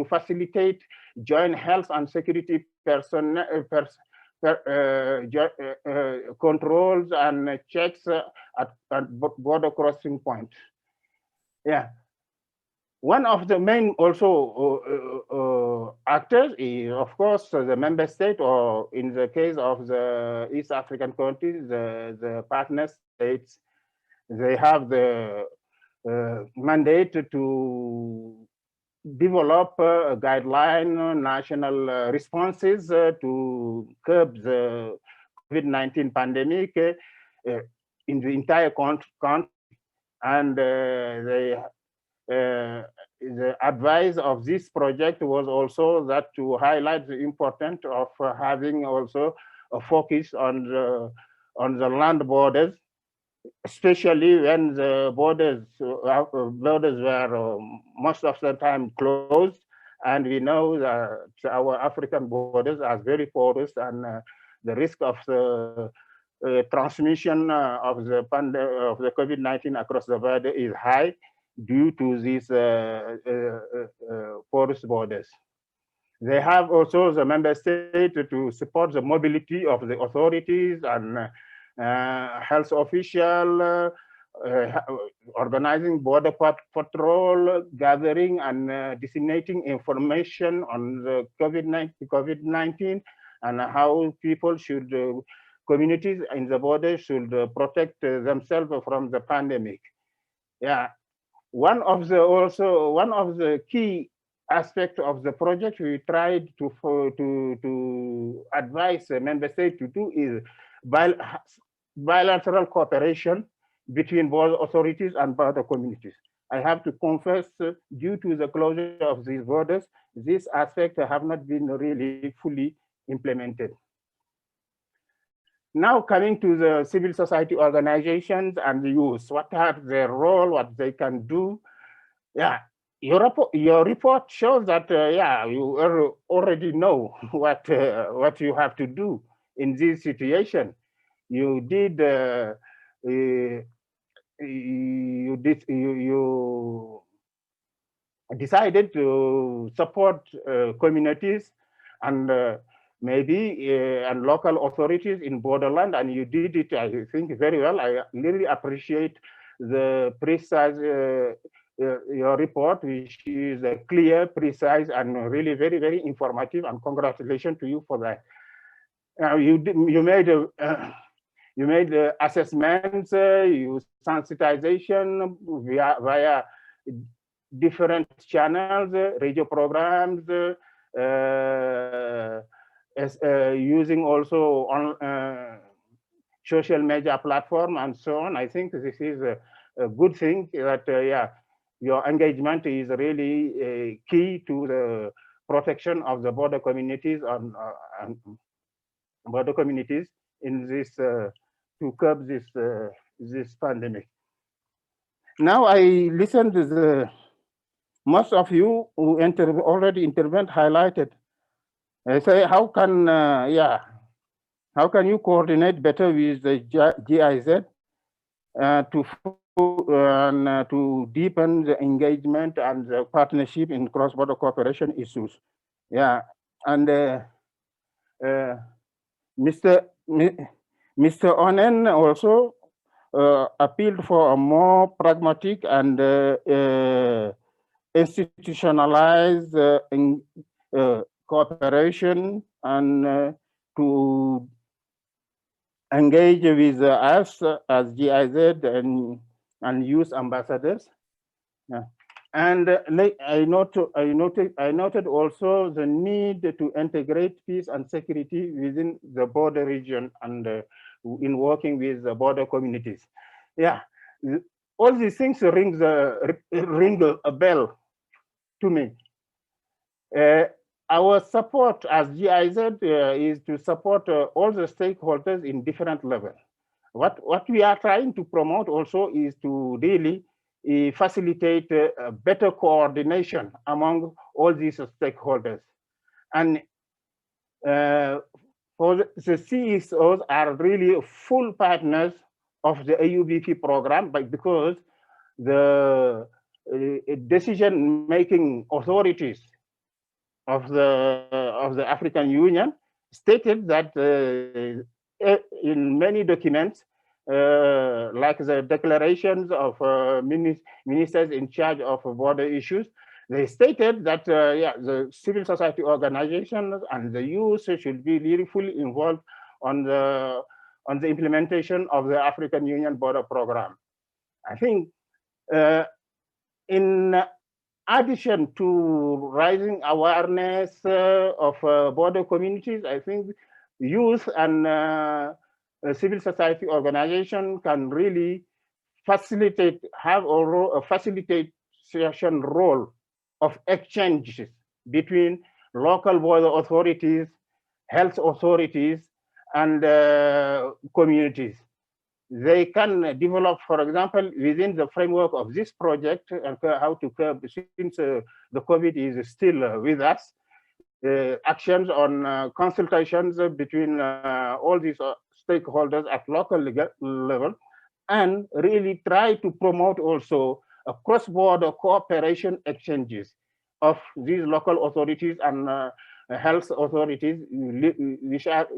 C: facilitate joint health and security controls and checks at border crossing points. Yeah. One of the main also actors is, of course, the member state, or in the case of the East African countries, the partner states. They have the mandate to develop a guideline, national responses to curb the COVID-19 pandemic in the entire country, and the advice of this project was also that to highlight the importance of having also a focus on the land borders, especially when the borders were most of the time closed, and we know that our African borders are very porous, and the risk of the transmission of the COVID-19 across the border is high due to these porous borders. They have also the member state to support the mobility of the authorities and health official, organizing border patrol, gathering and disseminating information on the COVID-19 and how people should, communities in the border should protect themselves from the pandemic. Yeah, one of the key aspect of the project we tried to advise the member state to do is bilateral cooperation between border authorities and border communities. I have to confess, due to the closure of these borders, this aspect have not been really fully implemented. Now coming to the civil society organizations and the youth, what are their role, what they can do? Yeah, your report shows that yeah, you already know what you have to do in this situation. You did you decided to support communities and maybe and local authorities in borderland, and you did it, I think, very well. I really appreciate the precise your report, which is clear, precise, and really very, very informative. And congratulations to you for that. You made assessments, you sensitization via different channels, radio programs, using also on social media platform and so on. I think this is a good thing that yeah, your engagement is really key to the protection of the border communities and border communities in this to curb this pandemic. Now I listened to the most of you who already intervened highlighted. I say, how can yeah, how can you coordinate better with the GIZ to deepen the engagement and the partnership in cross-border cooperation issues? Yeah, and Mr. Onen also appealed for a more pragmatic and institutionalized cooperation and to engage with us as GIZ and youth ambassadors. Yeah. And I noted also the need to integrate peace and security within the border region and in working with the border communities. Yeah, all these things ring a bell to me. Our support as GIZ is to support all the stakeholders in different levels. What we are trying to promote also is to really facilitate better coordination among all these stakeholders. And for the CSOs are really full partners of the AUBP program, but because the decision-making authorities of the African Union stated that in many documents, like the declarations of ministers in charge of border issues, they stated that the civil society organizations and the youth should be really fully involved on the implementation of the African Union border program. I think in addition to rising awareness of border communities, I think youth and civil society organization can really facilitate, have a facilitation role of exchanges between local border authorities, health authorities, and communities. They can develop, for example, within the framework of this project, and how to curb, since the COVID is still with us, actions on consultations between all these stakeholders at local level, and really try to promote also a cross-border cooperation exchanges of these local authorities and health authorities which are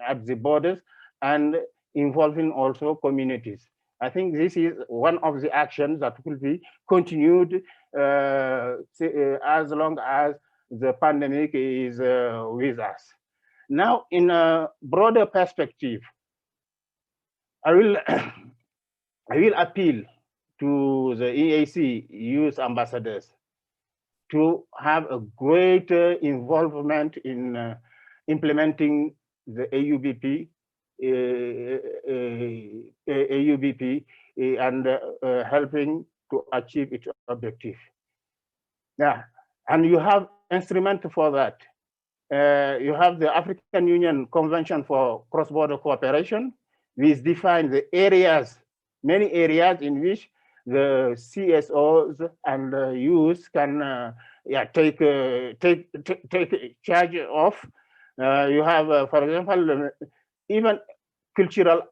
C: at the borders and involving also communities. I think this is one of the actions that will be continued as long as the pandemic is with us. Now, in a broader perspective, I will appeal to the EAC youth ambassadors to have a greater involvement in implementing the AUBP and helping to achieve its objective. Yeah, and you have instrument for that. You have the African Union Convention for Cross-Border Cooperation, which defines the areas, many areas in which the CSOs and youth can take charge of. You have, for example, even cultural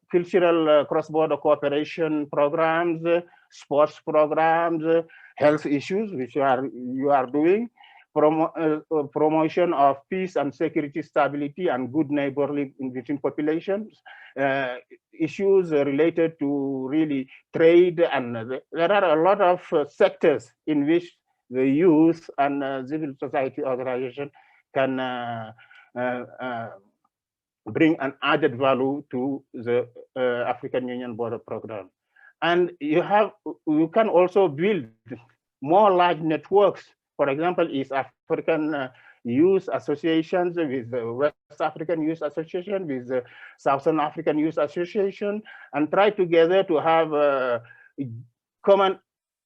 C: cross-border cooperation programs, sports programs, health issues, which you are doing, promotion of peace and security, stability, and good neighborly between populations, issues related to really trade, and there are a lot of sectors in which the youth and civil society organization can bring an added value to the African Union border program. And you can also build more large networks. For example, East African Youth Associations with the West African Youth Association, with the Southern African Youth Association, and try together to have common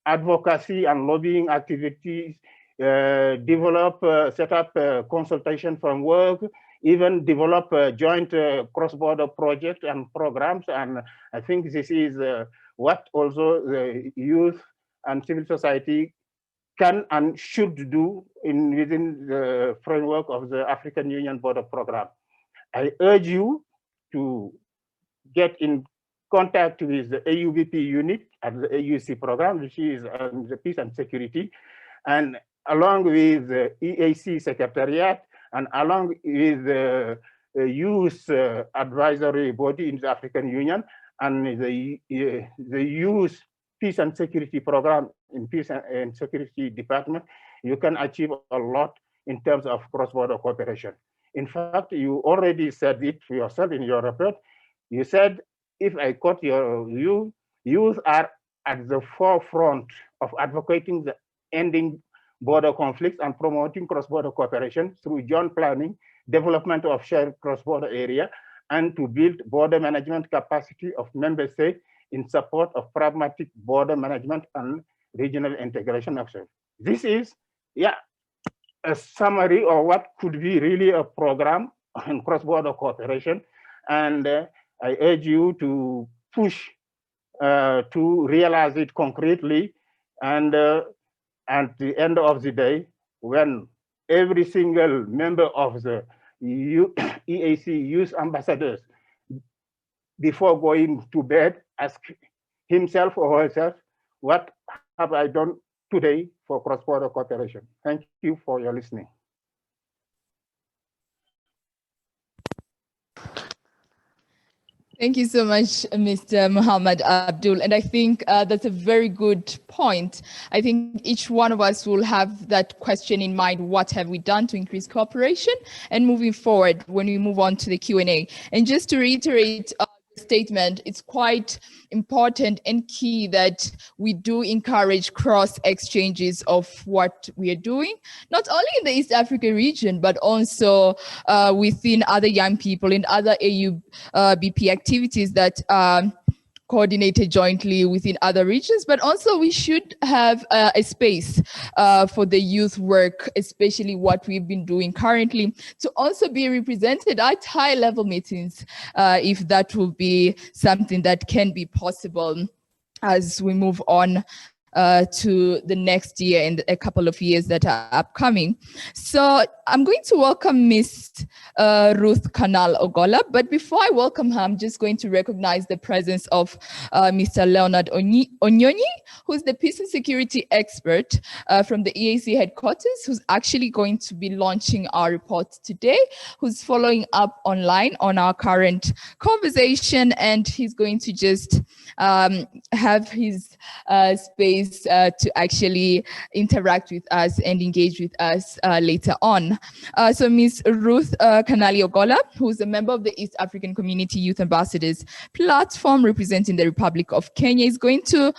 C: advocacy and lobbying activities, develop, set up consultation framework, even develop joint cross-border projects and programs. And I think this is what also the youth and civil society can and should do within the framework of the African Union border program. I urge you to get in contact with the AUBP unit at the AUC program, which is the peace and security, and along with the EAC secretariat, and along with the youth advisory body in the African Union, and the youth peace and security program in peace and security department, you can achieve a lot in terms of cross-border cooperation. In fact, you already said it yourself in your report. You said, if I quote you, youth are at the forefront of advocating the ending border conflicts and promoting cross-border cooperation through joint planning, development of shared cross-border area, and to build border management capacity of member states in support of pragmatic border management and regional integration action. This is, a summary of what could be really a program on cross-border cooperation. And I urge you to push to realize it concretely. And at the end of the day, when every single member of the EAC youth ambassadors, before going to bed, ask himself or herself, what have I done today for cross-border cooperation? Thank you for your listening.
A: Thank you so much, Mr. Muhammad Abdul. And I think that's a very good point. I think each one of us will have that question in mind. What have we done to increase cooperation? And moving forward, when we move on to the Q&A. And just to reiterate the statement, it's quite important and key that we do encourage cross exchanges of what we are doing, not only in the East Africa region, but also within other young people in other AUBP activities that are coordinated jointly within other regions, but also we should have a space for the youth work, especially what we've been doing currently, to also be represented at high level meetings, if that will be something that can be possible as we move on to the next year and a couple of years that are upcoming. So I'm going to welcome Miss Ruth Kanal Ogola, but before I welcome her, I'm just going to recognize the presence of Mr. Leonard Onyonyi, who's the peace and security expert from the EAC headquarters, who's actually going to be launching our report today, who's following up online on our current conversation, and he's going to just have his space to actually interact with us and engage with us later on. So Ms. Ruth Kanali Ogola, who's a member of the East African Community Youth Ambassadors platform representing the Republic of Kenya, is going to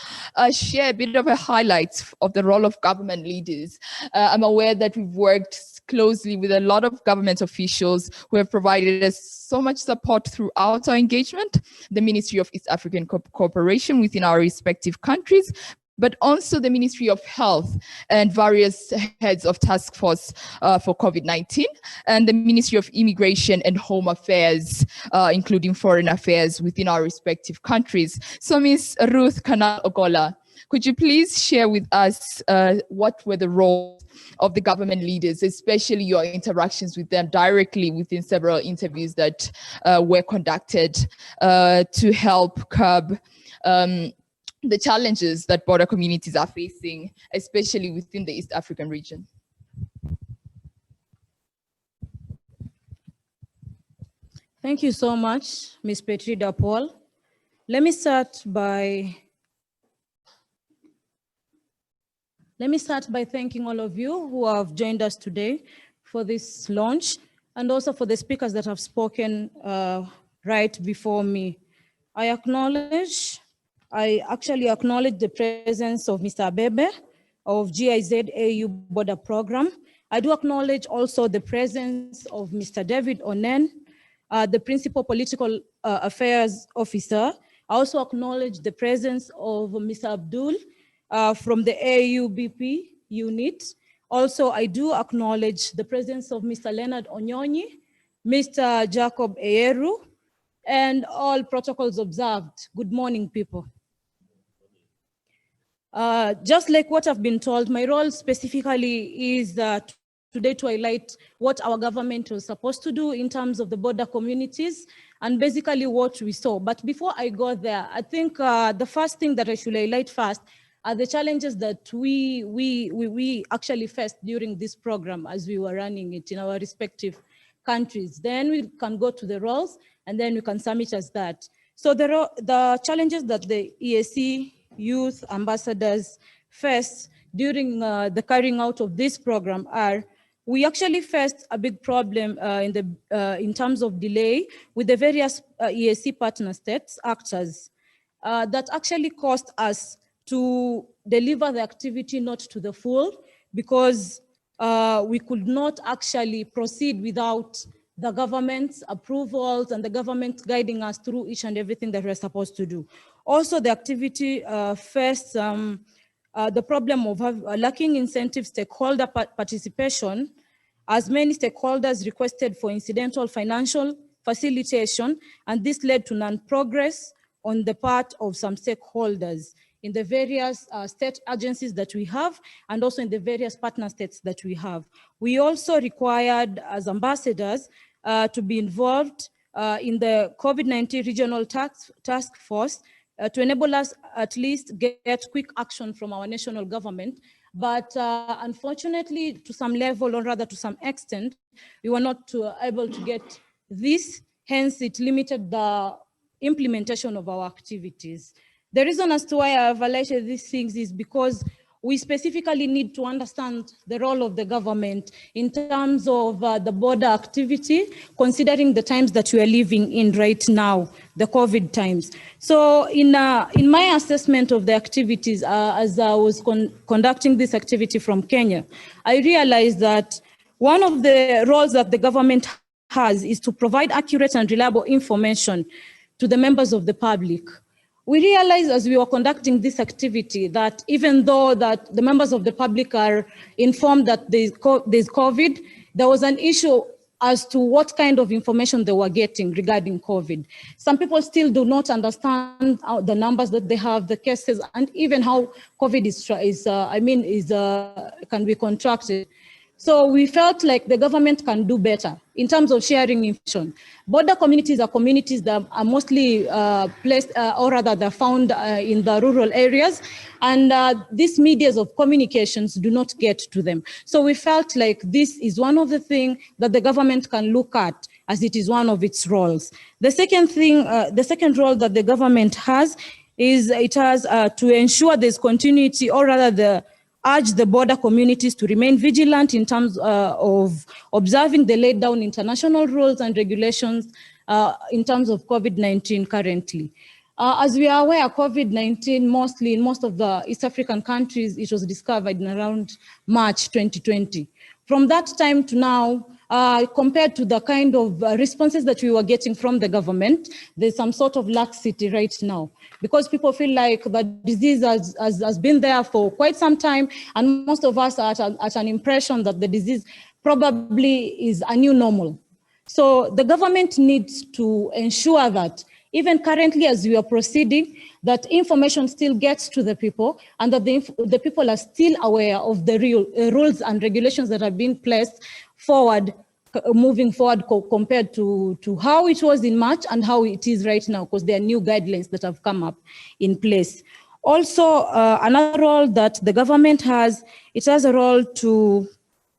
A: share a bit of a highlight of the role of government leaders. I'm aware that we've worked closely with a lot of government officials who have provided us so much support throughout our engagement, the Ministry of East African Cooperation within our respective countries, but also the Ministry of Health and various heads of task force for COVID-19, and the Ministry of Immigration and Home Affairs, including foreign affairs within our respective countries. So Ms. Ruth Kanal Ogola, could you please share with us what were the roles of the government leaders, especially your interactions with them directly within several interviews that were conducted to help curb the challenges that border communities are facing, especially within the East African region?
F: Thank you so much, Ms. Petrida Paul. Let me start by thanking all of you who have joined us today for this launch, and also for the speakers that have spoken right before me. I actually acknowledge the presence of Mr. Abebe of GIZ AU Border Program. I do acknowledge also the presence of Mr. David Onen, the Principal Political Affairs Officer. I also acknowledge the presence of Mr. Abdul from the AUBP unit. Also, I do acknowledge the presence of Mr. Leonard Onyonyi, Mr. Jacob Eyeru, and all protocols observed. Good morning, people. Just like what I've been told, my role specifically is today to highlight what our government was supposed to do in terms of the border communities and basically what we saw. But before I go there, I think the first thing that I should highlight first are the challenges that we actually faced during this program as we were running it in our respective countries. Then we can go to the roles, and then we can sum it as that. So there are the challenges that the EAC youth ambassadors face during the carrying out of this program are, we actually faced a big problem in terms of delay with the various EAC partner states actors that actually caused us to deliver the activity not to the full, because we could not actually proceed without the government's approvals and the government guiding us through each and everything that we're supposed to do. Also, the activity faced the problem of lacking incentive stakeholder participation, as many stakeholders requested for incidental financial facilitation, and this led to non-progress on the part of some stakeholders in the various state agencies that we have, and also in the various partner states that we have. We also required, as ambassadors, to be involved in the COVID-19 regional task force to enable us at least get quick action from our national government. But unfortunately, to some level, or rather to some extent, we were not able to get this. Hence, it limited the implementation of our activities. The reason as to why I have highlighted these things is because we specifically need to understand the role of the government in terms of the border activity, considering the times that we are living in right now, the COVID times. So in my assessment of the activities, as I was conducting this activity from Kenya, I realized that one of the roles that the government has is to provide accurate and reliable information to the members of the public. We realized as we were conducting this activity that even though that the members of the public are informed that there's COVID, there was an issue as to what kind of information they were getting regarding COVID. Some people still do not understand the numbers that they have, the cases, and even how COVID can be contracted. So we felt like the government can do better in terms of sharing information. Border communities are communities that are mostly placed, or rather they're found in the rural areas, and these medias of communications do not get to them. So we felt like this is one of the things that the government can look at, as it is one of its roles. The second thing, the second role that the government has is it has to ensure there's continuity, or rather urge the border communities to remain vigilant in terms of observing the laid down international rules and regulations in terms of COVID-19 currently. As we are aware, COVID-19 mostly in most of the East African countries, it was discovered in around March 2020. From that time to now, compared to the kind of responses that we were getting from the government, there's some sort of laxity right now, because people feel like the disease has been there for quite some time, and most of us are at an impression that the disease probably is a new normal. So the government needs to ensure that even currently as we are proceeding, that information still gets to the people, and that the people are still aware of the real rules and regulations that are being placed forward, moving forward compared to how it was in March and how it is right now, because there are new guidelines that have come up in place. Also, another role that the government has, it has a role to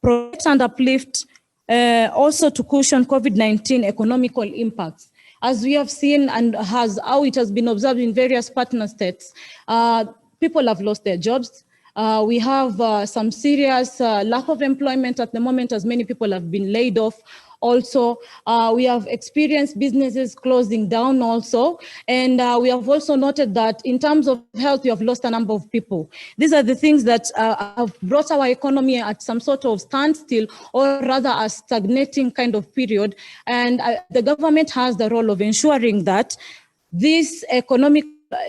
F: protect and uplift, also to cushion COVID-19 economical impacts. As we have seen and how it has been observed in various partner states, people have lost their jobs. We have some serious lack of employment at the moment, as many people have been laid off. Also, we have experienced businesses closing down also. And we have also noted that in terms of health, we have lost a number of people. These are the things that have brought our economy at some sort of standstill, or rather a stagnating kind of period. And the government has the role of ensuring that this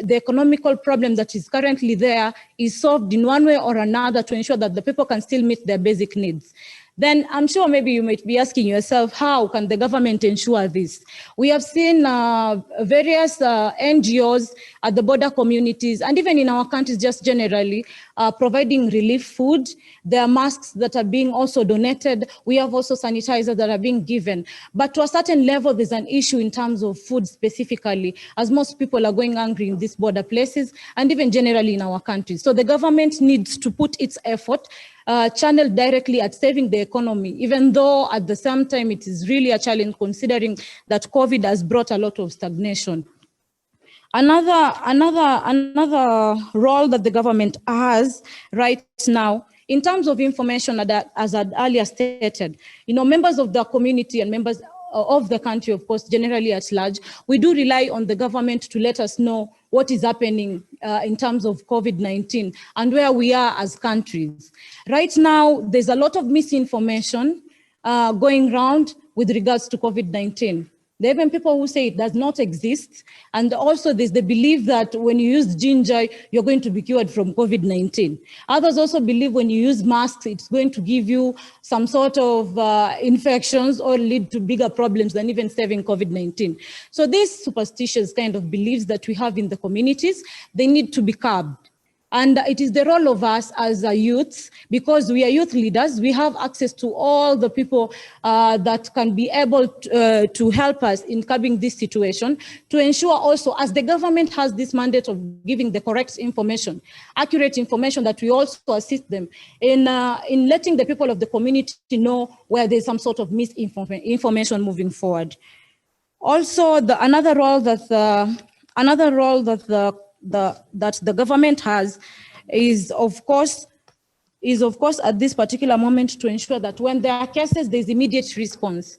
F: the economical problem that is currently there is solved in one way or another, to ensure that the people can still meet their basic needs. Then I'm sure maybe you might be asking yourself, how can the government ensure this? We have seen various NGOs at the border communities, and even in our countries just generally, providing relief food. There are masks that are being also donated. We have also sanitizers that are being given. But to a certain level, there's an issue in terms of food specifically, as most people are going hungry in these border places, and even generally in our countries. So the government needs to put its effort channeled directly at saving the economy, even though at the same time it is really a challenge, considering that COVID has brought a lot of stagnation. Another role that the government has right now in terms of information, that, as I earlier stated, members of the community and members of the country, of course, generally at large, we do rely on the government to let us know what is happening in terms of COVID-19 and where we are as countries. Right now, there's a lot of misinformation going around with regards to COVID-19. There are even people who say it does not exist. And also there's the belief that when you use ginger, you're going to be cured from COVID-19. Others also believe when you use masks, it's going to give you some sort of infections or lead to bigger problems than even saving COVID-19. So these superstitious kind of beliefs that we have in the communities, they need to be curbed. And it is the role of us as youths, because we are youth leaders, we have access to all the people that can be able to help us in curbing this situation, to ensure also, as the government has this mandate of giving the correct information, accurate information, that we also assist them in letting the people of the community know where there's some sort of misinformation moving forward. Also, another role that the government has is of course at this particular moment to ensure that when there are cases, there's immediate response.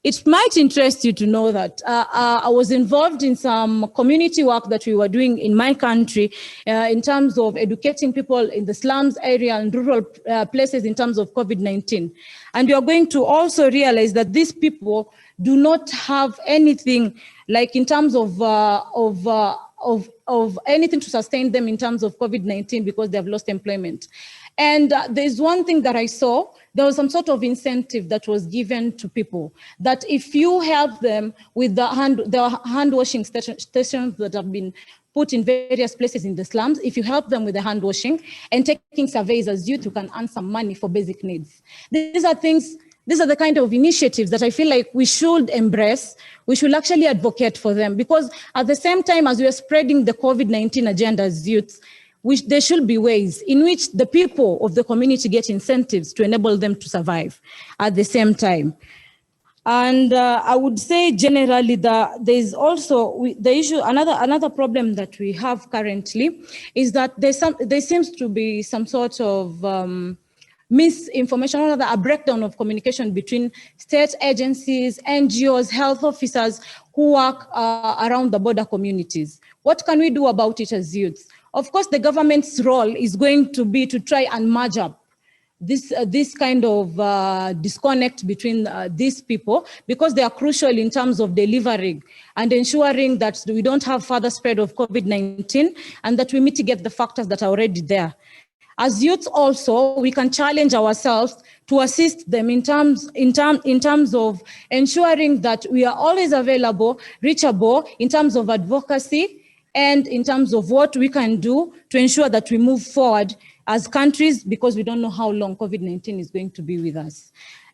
F: It might interest you to know that I was involved in some community work that we were doing in my country in terms of educating people in the slums area and rural places in terms of COVID-19. And you're going to also realize that these people do not have anything like in terms of anything to sustain them in terms of COVID-19 because they have lost employment. And there's one thing that I saw, there was some sort of incentive that was given to people that if you help them with the hand washing stations that have been put in various places in the slums, if you help them with the hand washing and taking surveys as youth, you can earn some money for basic needs. These are the kind of initiatives that I feel like we should embrace. We should actually advocate for them, because at the same time as we are spreading the COVID-19 agenda as youths, there should be ways in which the people of the community get incentives to enable them to survive at the same time. And I would say generally that there's also the issue, another problem that we have currently is that there seems to be some sort of misinformation, or rather a breakdown of communication between state agencies, NGOs, health officers who work around the border communities. What can we do about it as youths? Of course, the government's role is going to be to try and merge up this kind of disconnect between these people, because they are crucial in terms of delivering and ensuring that we don't have further spread of COVID-19 and that we mitigate the factors that are already there. As youths also, we can challenge ourselves to assist them in terms of ensuring that we are always available, reachable in terms of advocacy and in terms of what we can do to ensure that we move forward as countries, because we don't know how long COVID-19 is going to be with us.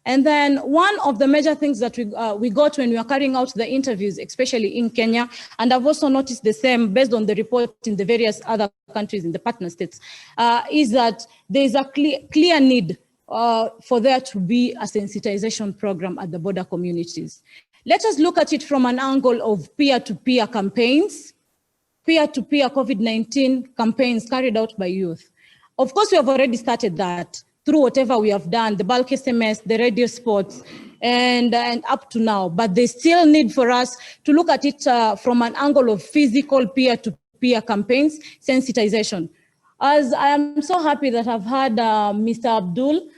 F: And then one of the major things that we got when we were carrying out the interviews, especially in Kenya, and I've also noticed the same based on the report in the various other countries in the partner states, is that there's a clear need for there to be a sensitization program at the border communities. Let us look at it from an angle of peer-to-peer campaigns, peer-to-peer COVID-19 campaigns carried out by youth. Of course, we have already started that through whatever we have done, the bulk SMS, the radio spots, and up to now. But there's still need for us to look at it from an angle of physical peer-to-peer campaigns, sensitization. As I am so happy that I've had Mr. Abdul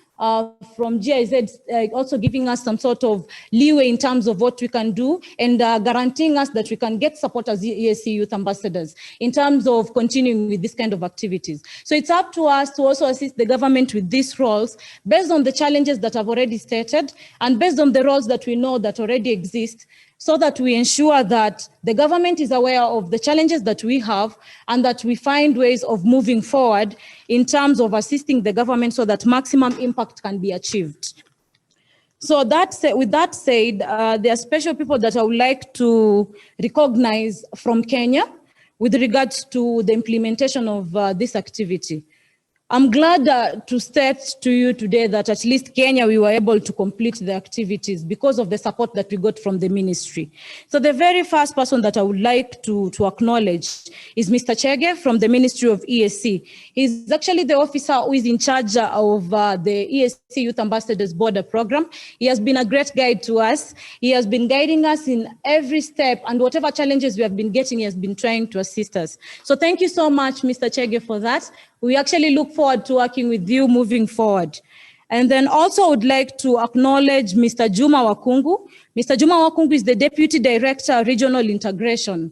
F: from GIZ also giving us some sort of leeway in terms of what we can do and guaranteeing us that we can get support as EAC youth ambassadors in terms of continuing with this kind of activities. So it's up to us to also assist the government with these roles based on the challenges that I've already stated and based on the roles that we know that already exist, so that we ensure that the government is aware of the challenges that we have and that we find ways of moving forward in terms of assisting the government so that maximum impact can be achieved. So with that said, there are special people that I would like to recognize from Kenya with regards to the implementation of this activity. I'm glad to state to you today that at least Kenya, we were able to complete the activities because of the support that we got from the ministry. So the very first person that I would like to acknowledge is Mr. Chege from the Ministry of EAC. He's actually the officer who is in charge of the EAC Youth Ambassadors Border Program. He has been a great guide to us. He has been guiding us in every step, and whatever challenges we have been getting, he has been trying to assist us. So thank you so much, Mr. Chege, for that. We actually look forward to working with you moving forward. And then also I would like to acknowledge Mr. Juma Wakungu. Mr. Juma Wakungu is the Deputy Director, Regional Integration.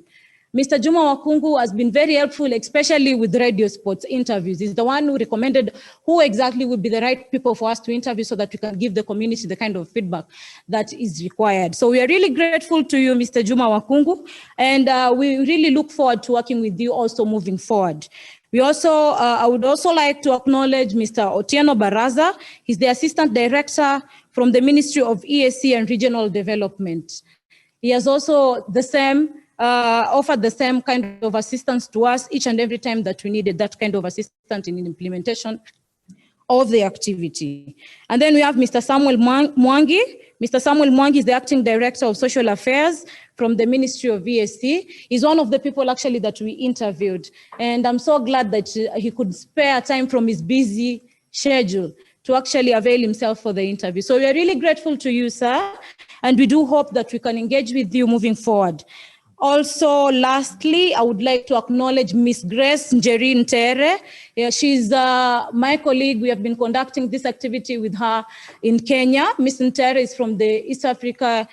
F: Mr. Juma Wakungu has been very helpful, especially with radio sports interviews. He's the one who recommended who exactly would be the right people for us to interview so that we can give the community the kind of feedback that is required. So we are really grateful to you, Mr. Juma Wakungu, and we really look forward to working with you also moving forward. We also, I would also like to acknowledge Mr. Otieno Baraza. He's the Assistant Director from the Ministry of EAC and Regional Development. He has also offered the same kind of assistance to us each and every time that we needed that kind of assistance in implementation of the activity. And then we have Mr. Samuel Mwangi. Mr. Samuel Mwangi is the Acting Director of Social Affairs from the Ministry of EAC. He's one of the people actually that we interviewed. And I'm so glad that he could spare time from his busy schedule to actually avail himself for the interview. So we are really grateful to you, sir. And we do hope that we can engage with you moving forward. Also, lastly, I would like to acknowledge Miss Grace Njeri Ntere. Yeah, she's my colleague. We have been conducting this activity with her in Kenya. Miss Ntere is from the East Africa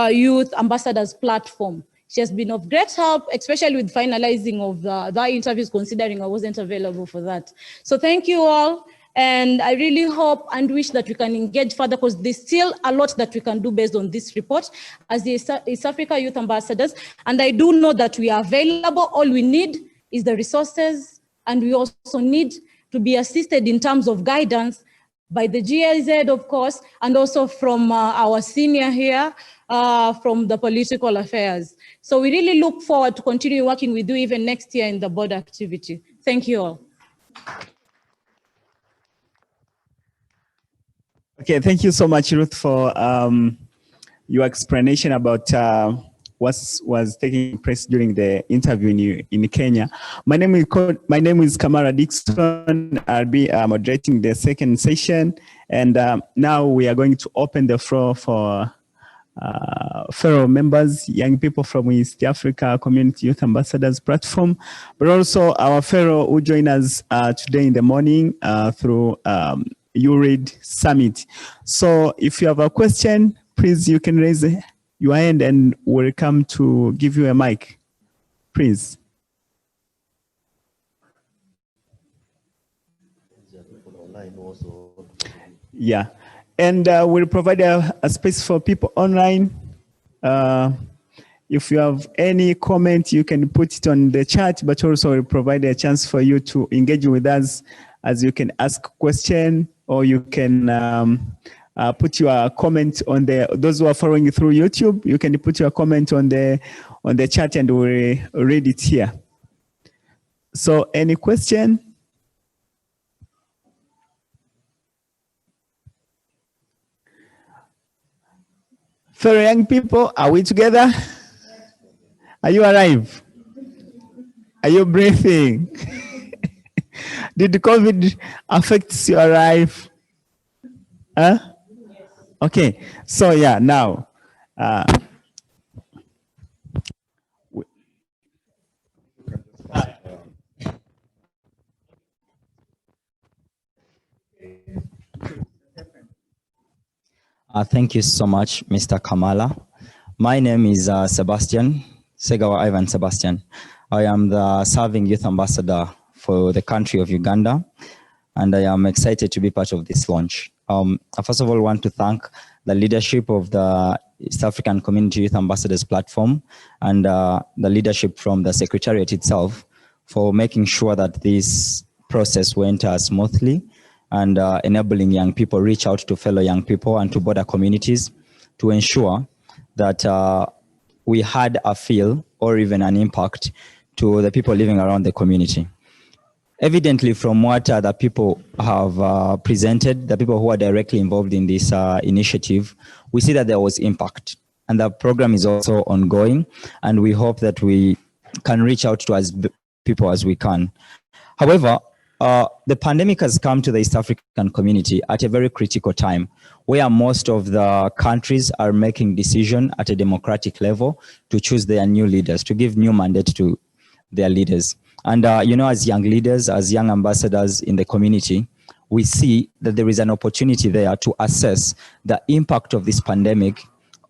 F: Youth Ambassadors Platform. She has been of great help, especially with finalizing of the interviews, considering I wasn't available for that. So thank you all. And I really hope and wish that we can engage further because there's still a lot that we can do based on this report as the East Africa Youth Ambassadors. And I do know that we are available. All we need is the resources, and we also need to be assisted in terms of guidance by the GIZ, of course, and also from our senior here, from the political affairs. So we really look forward to continue working with you even next year in the border activity. Thank you all.
G: Okay, thank you so much, Ruth, for your explanation about what was taking place during the interview in Kenya. My name is Kamara Dixon. I'll be moderating the second session, and now we are going to open the floor for fellow members, young people from East Africa Community Youth Ambassadors Platform, but also our fellow who join us today in the morning through URED Summit. So if you have a question, please, you can raise your hand and we'll come to give you a mic, please. Yeah, and we'll provide a space for people online. If you have any comment, you can put it on the chat, but also we'll provide a chance for you to engage with us, as you can ask a question, or you can put your comment on those who are following through YouTube, you can put your comment on the chat and we'll read it here. So any question? Fellow young people, are we together? Are you alive? Are you breathing? Did COVID affect your life? Huh? Okay, so yeah, now.
H: Thank you so much, Mr. Kamala. My name is Sebastian, Segawa Ivan Sebastian. I am the serving youth ambassador for the country of Uganda, and I am excited to be part of this launch. I first of all want to thank the leadership of the East African Community Youth Ambassadors Platform and the leadership from the Secretariat itself for making sure that this process went smoothly and enabling young people reach out to fellow young people and to border communities to ensure that we had a feel or even an impact to the people living around the community. Evidently, from what the people have presented, the people who are directly involved in this initiative, we see that there was impact. And the program is also ongoing, and we hope that we can reach out to as people as we can. However, the pandemic has come to the East African community at a very critical time, where most of the countries are making decisions at a democratic level to choose their new leaders, to give new mandate to their leaders. And as young leaders, as young ambassadors in the community, we see that there is an opportunity there to assess the impact of this pandemic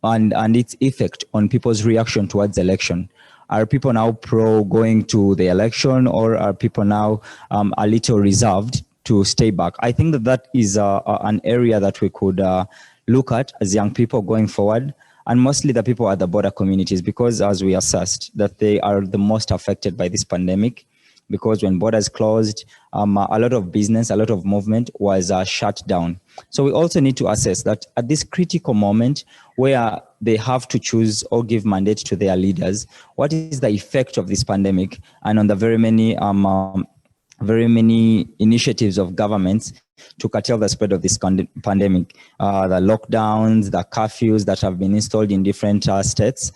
H: and its effect on people's reaction towards election. Are people now pro going to the election, or are people now a little reserved to stay back? I think that is an area that we could look at as young people going forward, and mostly the people at the border communities, because as we assessed that they are the most affected by this pandemic, because when borders closed, a lot of business, a lot of movement was shut down. So we also need to assess that at this critical moment where they have to choose or give mandate to their leaders, what is the effect of this pandemic and on the very many initiatives of governments to curtail the spread of this pandemic, the lockdowns, the curfews that have been installed in different states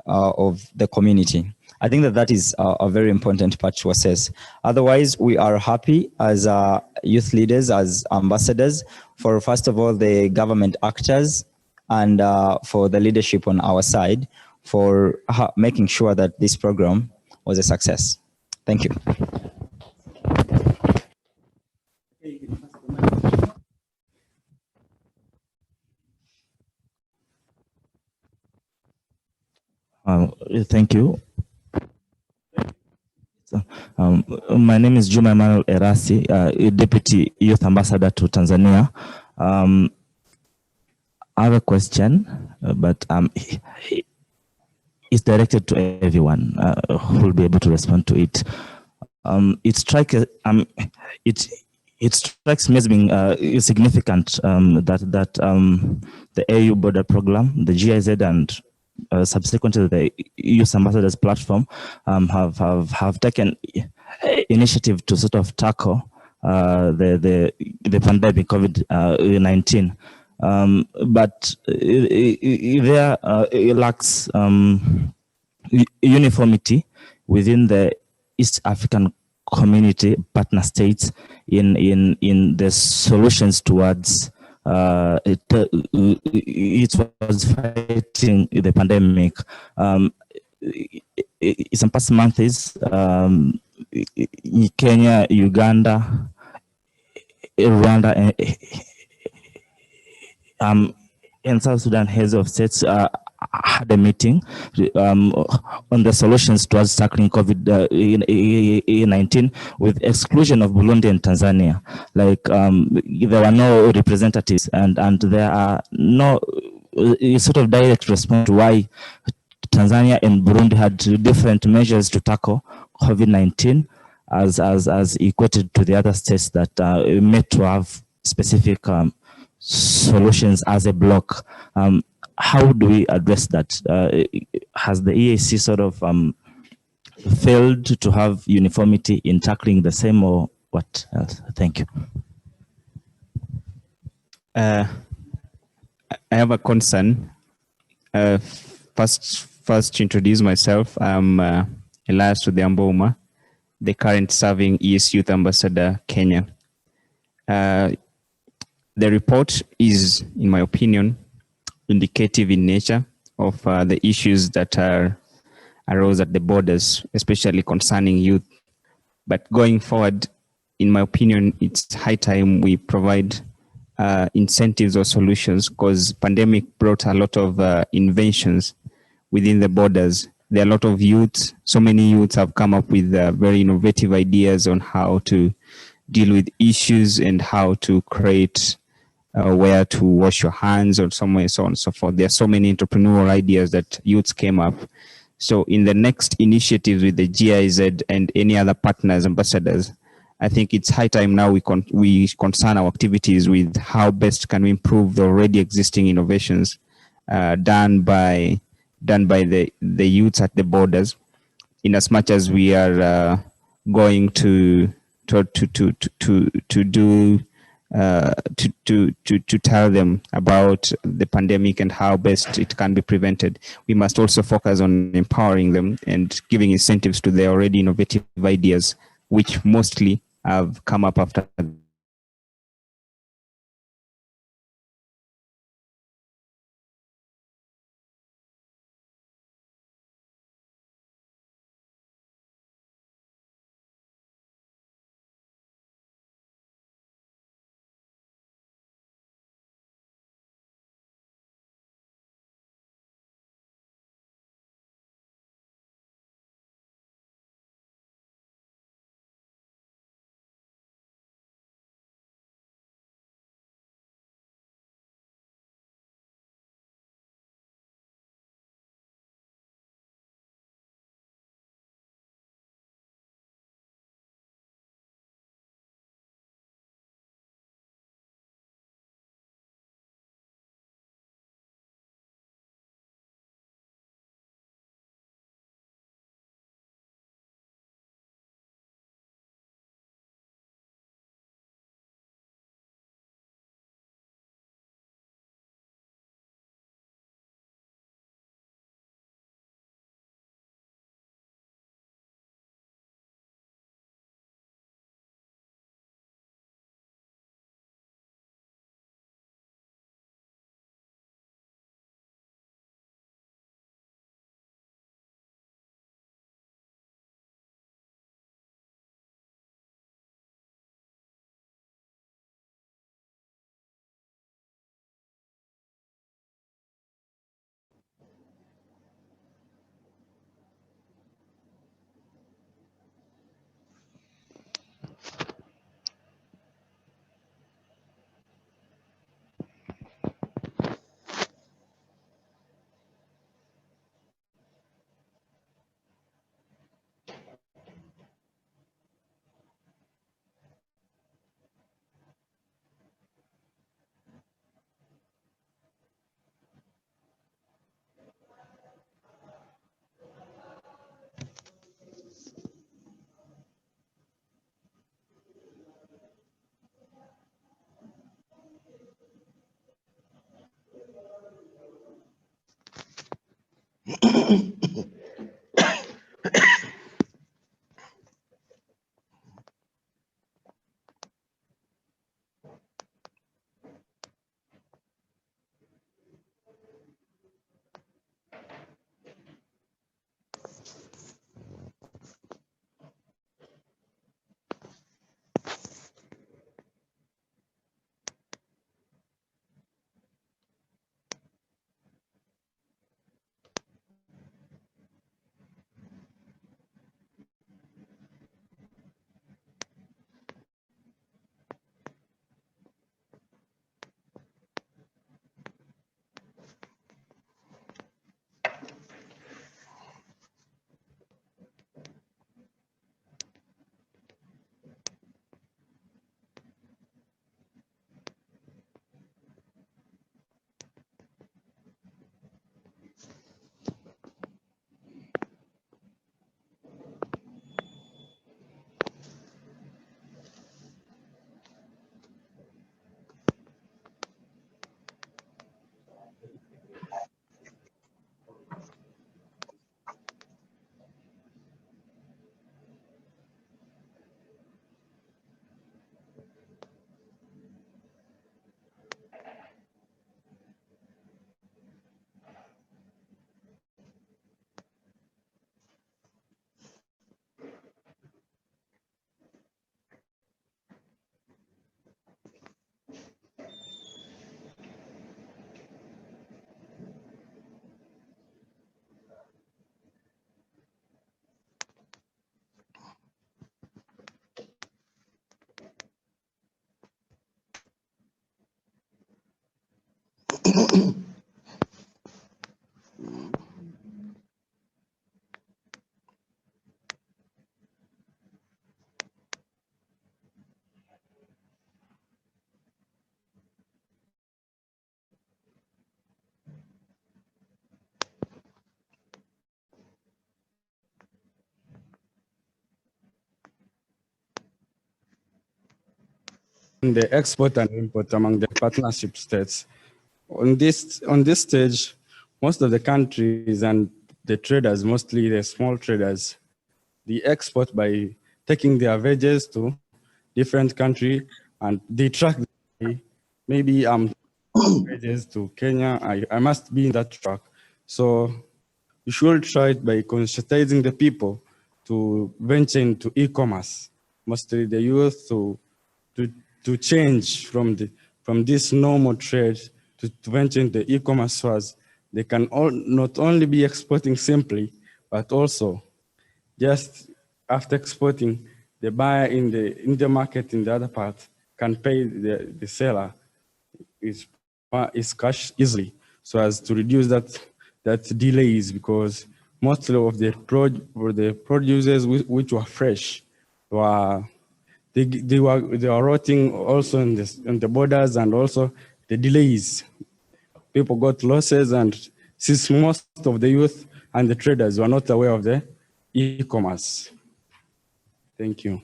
H: of the community. I think that is a very important part to assess. Otherwise, we are happy as youth leaders, as ambassadors, for first of all, the government actors and for the leadership on our side for making sure that this program was a success. Thank you.
D: Thank you. My name is Juma Emmanuel Erasi, Deputy Youth Ambassador to Tanzania. I have a question, but it's directed to everyone who will be able to respond to it. It strikes me as being significant that the AU border program, the GIZ, and subsequently the Youth Ambassadors platform have taken initiative to sort of tackle the pandemic COVID-19, but there lacks uniformity within the East African community partner states in the solutions towards it was fighting the pandemic. In some past months, Kenya, Uganda, Rwanda, and South Sudan heads of states had a meeting on the solutions towards tackling COVID-19 with exclusion of Burundi and Tanzania. Like there were no representatives, and there are no sort of direct response to why Tanzania and Burundi had different measures to tackle COVID-19 as equated to the other states that met to have specific solutions as a bloc. How do we address that? Has the EAC sort of failed to have uniformity in tackling the same, or what else? Thank you.
G: I have a concern. First to introduce myself, I'm Elias Odhiambo, the current serving EAC Youth Ambassador, Kenya. The report is, in my opinion, indicative in nature of the issues that arose at the borders, especially concerning youth. But going forward, in my opinion, it's high time we provide incentives or solutions, because pandemic brought a lot of inventions within the borders. There are a lot of youth, so many youths have come up with very innovative ideas on how to deal with issues and how to create where to wash your hands or somewhere, so on and so forth. There are so many entrepreneurial ideas that youths came up. So in the next initiatives with the GIZ and any other partners, ambassadors, I think it's high time now we concern our activities with how best can we improve the already existing innovations done by the youths at the borders, in as much as we are going to to tell them about the pandemic and how best it can be prevented. We must also focus on empowering them and giving incentives to their already innovative ideas, which mostly have come up after.
I: the export and import among the partnership states. On this stage, most of the countries and the traders, mostly the small traders, they export by taking their veggies to different country and they track maybe veggies to Kenya. I must be in that track. So you should try it by conscientizing the people to venture into e-commerce, mostly the youth to change from this normal trade to venture into e-commerce first. They can not only be exporting simply, but also just after exporting, the buyer in the market in the other part can pay the seller is cash easily, so as to reduce that delays, because most of the producers which were fresh they were rotting also in the borders, and also the delays. People got losses, and since most of the youth and the traders were not aware of the e-commerce. Thank you.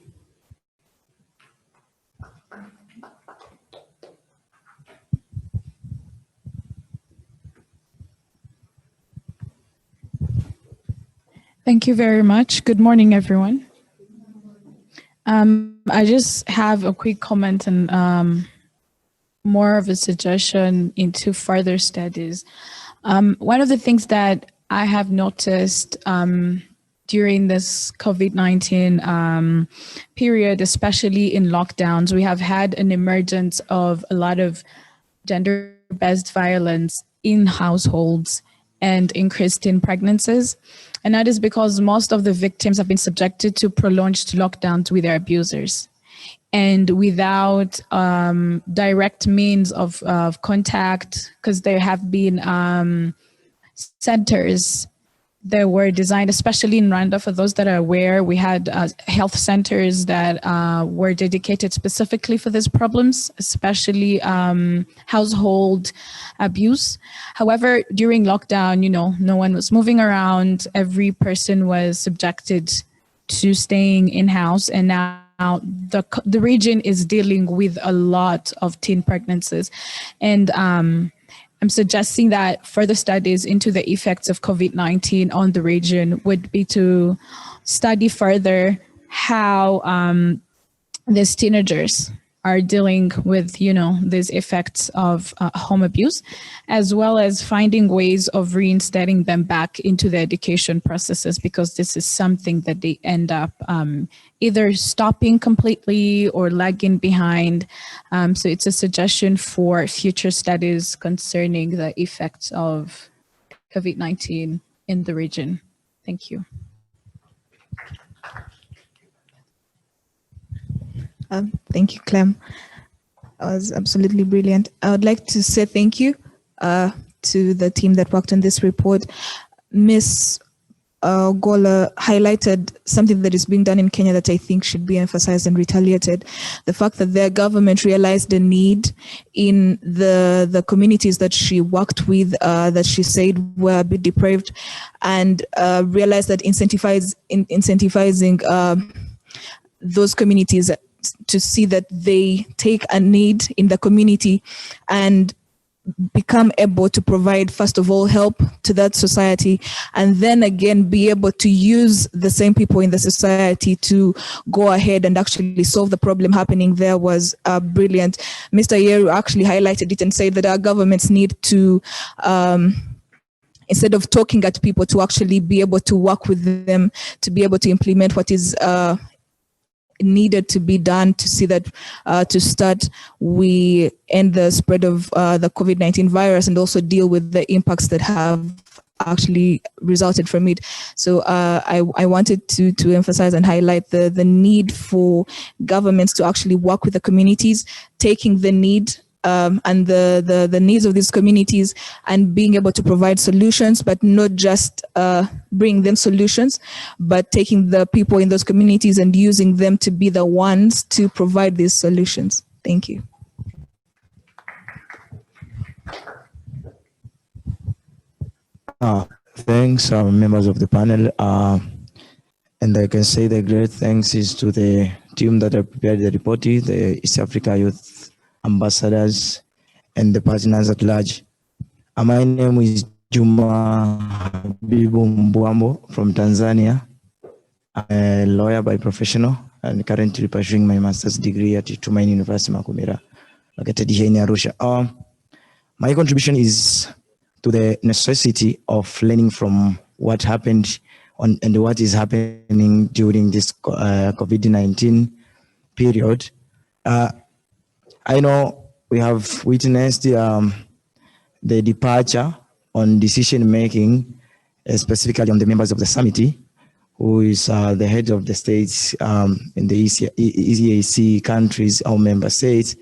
J: Thank you very much. Good morning, everyone. I just have a quick comment and more of a suggestion into further studies. One of the things that I have noticed during this COVID-19 period, especially in lockdowns, we have had an emergence of a lot of gender-based violence in households and increased in pregnancies. And that is because most of the victims have been subjected to prolonged lockdowns with their abusers. And without direct means of contact, because there have been centers that were designed, especially in Rwanda, for those that are aware, we had health centers that were dedicated specifically for these problems, especially household abuse. However, during lockdown, no one was moving around. Every person was subjected to staying in-house, and now the region is dealing with a lot of teen pregnancies. And I'm suggesting that further studies into the effects of COVID-19 on the region would be to study further how these teenagers are dealing with, these effects of home abuse, as well as finding ways of reinstating them back into the education processes, because this is something that they end up either stopping completely or lagging behind. So it's a suggestion for future studies concerning the effects of COVID-19 in the region. Thank you.
A: Thank you, Clem. That was absolutely brilliant. I would like to say thank you to the team that worked on this report. Ms. Gola highlighted something that is being done in Kenya that I think should be emphasized and retaliated. The fact that their government realized the need in the communities that she worked with, that she said were a bit deprived, and realized that incentivizing those communities to see that they take a need in the community and become able to provide, first of all, help to that society, and then again be able to use the same people in the society to go ahead and actually solve the problem happening there was brilliant. Mr. Yeru actually highlighted it and said that our governments need to, instead of talking at people, to actually be able to work with them, to be able to implement what is needed to be done to see that to start we end the spread of the COVID-19 virus and also deal with the impacts that have actually resulted from it. So I wanted to emphasize and highlight the need for governments to actually work with the communities, taking the need and the needs of these communities and being able to provide solutions, but not just bring them solutions, but taking the people in those communities and using them to be the ones to provide these solutions. Thank you.
K: Thanks, members of the panel. And I can say the great thanks is to the team team that have prepared the report, the East Africa Youth Ambassadors, and the partners at large. My name is Juma Habibu Mbwambo from Tanzania. I'm a lawyer by professional and currently pursuing my master's degree at Tumaini University Makumira, located here in Arusha. My contribution is to the necessity of learning from what happened and what is happening during this COVID-19 period. I know we have witnessed the departure on decision-making, specifically on the members of the summit, who is the head of the states in the EAC countries, our member states.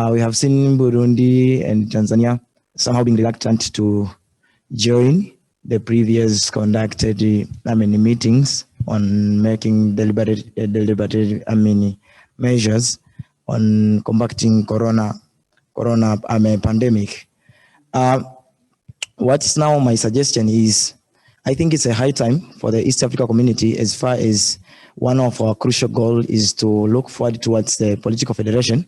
K: We have seen Burundi and Tanzania somehow being reluctant to join the previous conducted meetings on making deliberative measures on combating corona pandemic. What's now my suggestion is, I think it's a high time for the East Africa community, as far as one of our crucial goals is to look forward towards the political federation,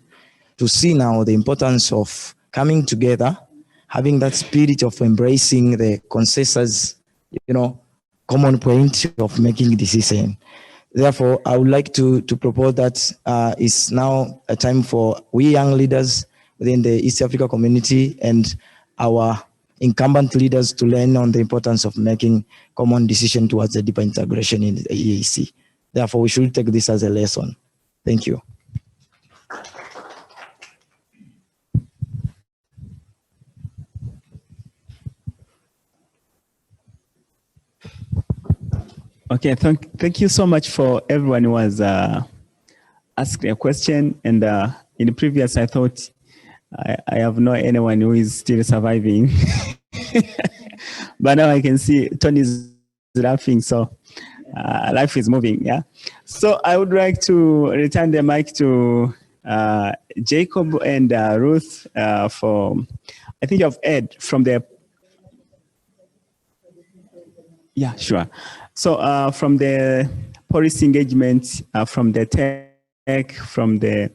K: to see now the importance of coming together, having that spirit of embracing the consensus, common point of making a decision. Therefore, I would like to propose that it's now a time for we young leaders within the East Africa community and our incumbent leaders to learn on the importance of making common decision towards the deeper integration in the EAC. Therefore, we should take this as a lesson. Thank you.
G: Okay, thank you so much for everyone who was asking a question. And in the previous, I thought I have not anyone who is still surviving. But now I can see Tony's laughing, so life is moving, yeah? So I would like to return the mic to Jacob and Ruth for, I think you've heard from the, yeah, sure. So from the policy engagement, from the tech, from the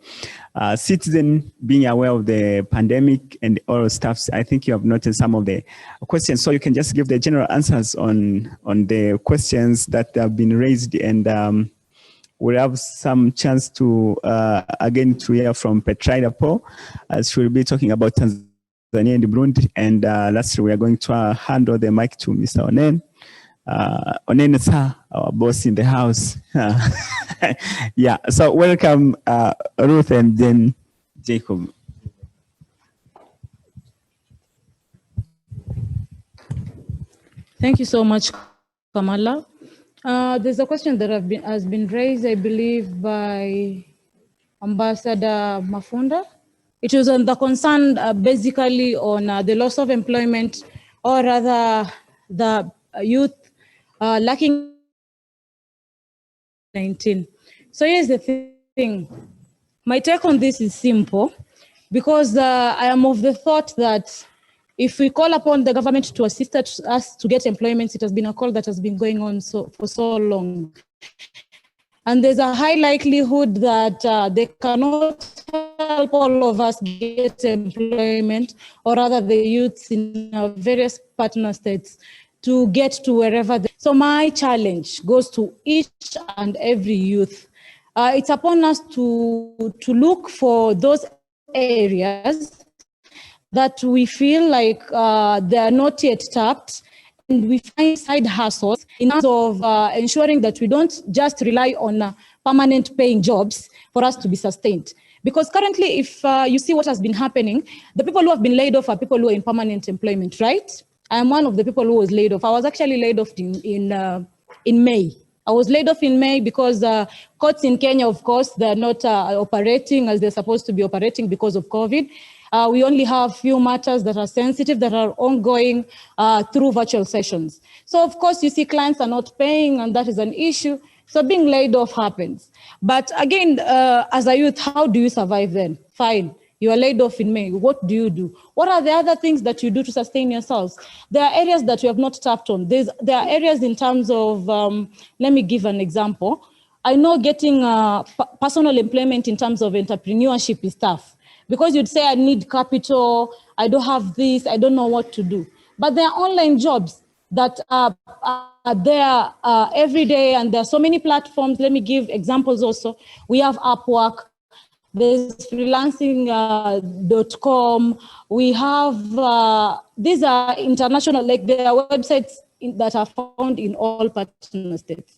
G: citizen being aware of the pandemic and all stuff, I think you have noted some of the questions. So you can just give the general answers on the questions that have been raised, and we'll have some chance to, again, to hear from Petrina Paul, as she will be talking about Tanzania and Burundi. And lastly, we are going to hand over the mic to Mr. Onen. Onen is our boss in the house. Yeah, so welcome Ruth and then Jacob.
F: Thank you so much, Kamala. There's a question that has been raised, I believe, by Ambassador Mafunda. It was on the concern basically on the loss of employment, or rather the youth lacking 19. So here's the thing. My take on this is simple, because I am of the thought that if we call upon the government to assist us to get employment, it has been a call that has been going on for so long. And there's a high likelihood that they cannot help all of us get employment, or rather the youths in our various partner states to get to wherever. So my challenge goes to each and every youth. It's upon us to look for those areas that we feel like they are not yet tapped, and we find side hustles in terms of ensuring that we don't just rely on permanent paying jobs for us to be sustained. Because currently, if you see what has been happening, the people who have been laid off are people who are in permanent employment, right? I am one of the people who was laid off. I was actually laid off in May. I was laid off in May because courts in Kenya, of course, they're not operating as they're supposed to be operating because of COVID. We only have few matters that are sensitive, that are ongoing through virtual sessions. So of course, you see clients are not paying, and that is an issue. So being laid off happens. But again, as a youth, how do you survive then? Fine. You are laid off in May. What do you do? What are the other things that you do to sustain yourselves? There are areas that you have not tapped on. There are areas in terms of, let me give an example. I know getting personal employment in terms of entrepreneurship is tough, because you'd say, I need capital, I don't have this, I don't know what to do. But there are online jobs that are there every day, and there are so many platforms. Let me give examples also. We have Upwork, there's freelancing.com. We have, these are international, like there are websites that are found in all partner states.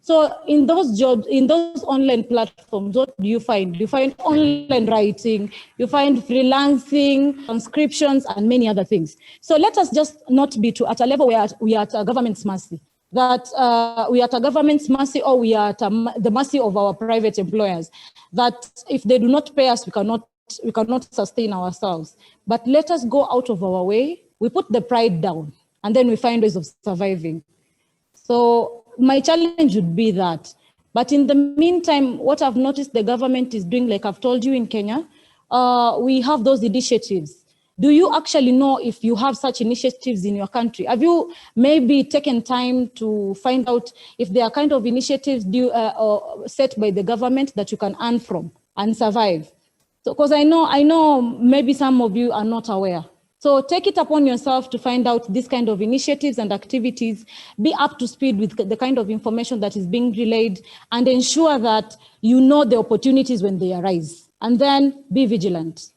F: So in those jobs, in those online platforms, what do you find? You find online writing, you find freelancing, transcriptions, and many other things. So let us just not be at a level where we are at a government's mercy, that we are at a government's mercy, or we are at the mercy of our private employers, that if they do not pay us, we cannot sustain ourselves. But let us go out of our way. We put the pride down, and then we find ways of surviving. So my challenge would be that. But in the meantime, what I've noticed the government is doing, like I've told you in Kenya, we have those initiatives. Do you actually know if you have such initiatives in your country? Have you maybe taken time to find out if there are kind of initiatives set by the government that you can earn from and survive? So, because I know maybe some of you are not aware. So take it upon yourself to find out this kind of initiatives and activities, be up to speed with the kind of information that is being relayed, and ensure that you know the opportunities when they arise. And then be vigilant,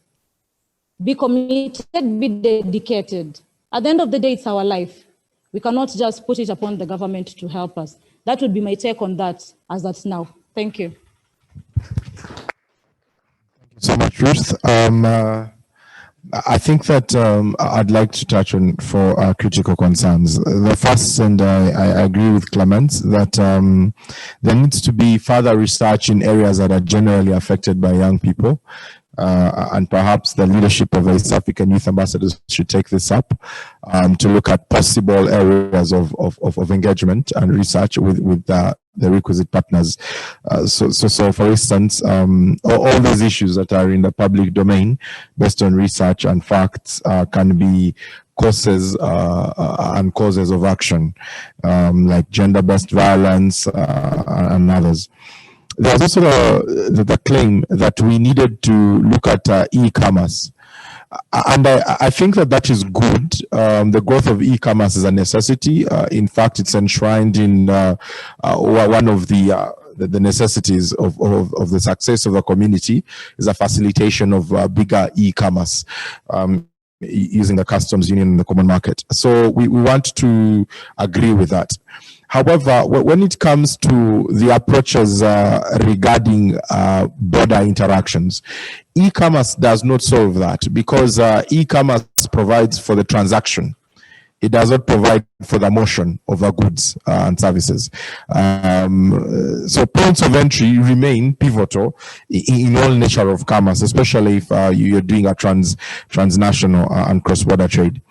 F: be committed, be dedicated. At the end of the day, it's our life. We cannot just put it upon the government to help us. That would be my take on that as at now. Thank you.
E: Thank you so much, Ruth. I think that I'd like to touch on 4 critical concerns. The first, and I agree with Clement, that there needs to be further research in areas that are generally affected by young people. And perhaps the leadership of the East African Youth Ambassadors should take this up to look at possible areas of engagement and research with the requisite partners. So for instance, all these issues that are in the public domain based on research and facts can be causes and causes of action, like gender-based violence and others. There's also the claim that we needed to look at e-commerce. And I think that is good. The growth of e-commerce is a necessity. In fact, it's enshrined in one of the necessities of the success of the community is a facilitation of bigger e-commerce using the customs union and the common market. So we want to agree with that. However, when it comes to the approaches regarding border interactions, e-commerce does not solve that, because e-commerce provides for the transaction. It does not provide for the motion of the goods and services. So points of entry remain pivotal in all nature of commerce, especially if you're doing a transnational and cross-border trade.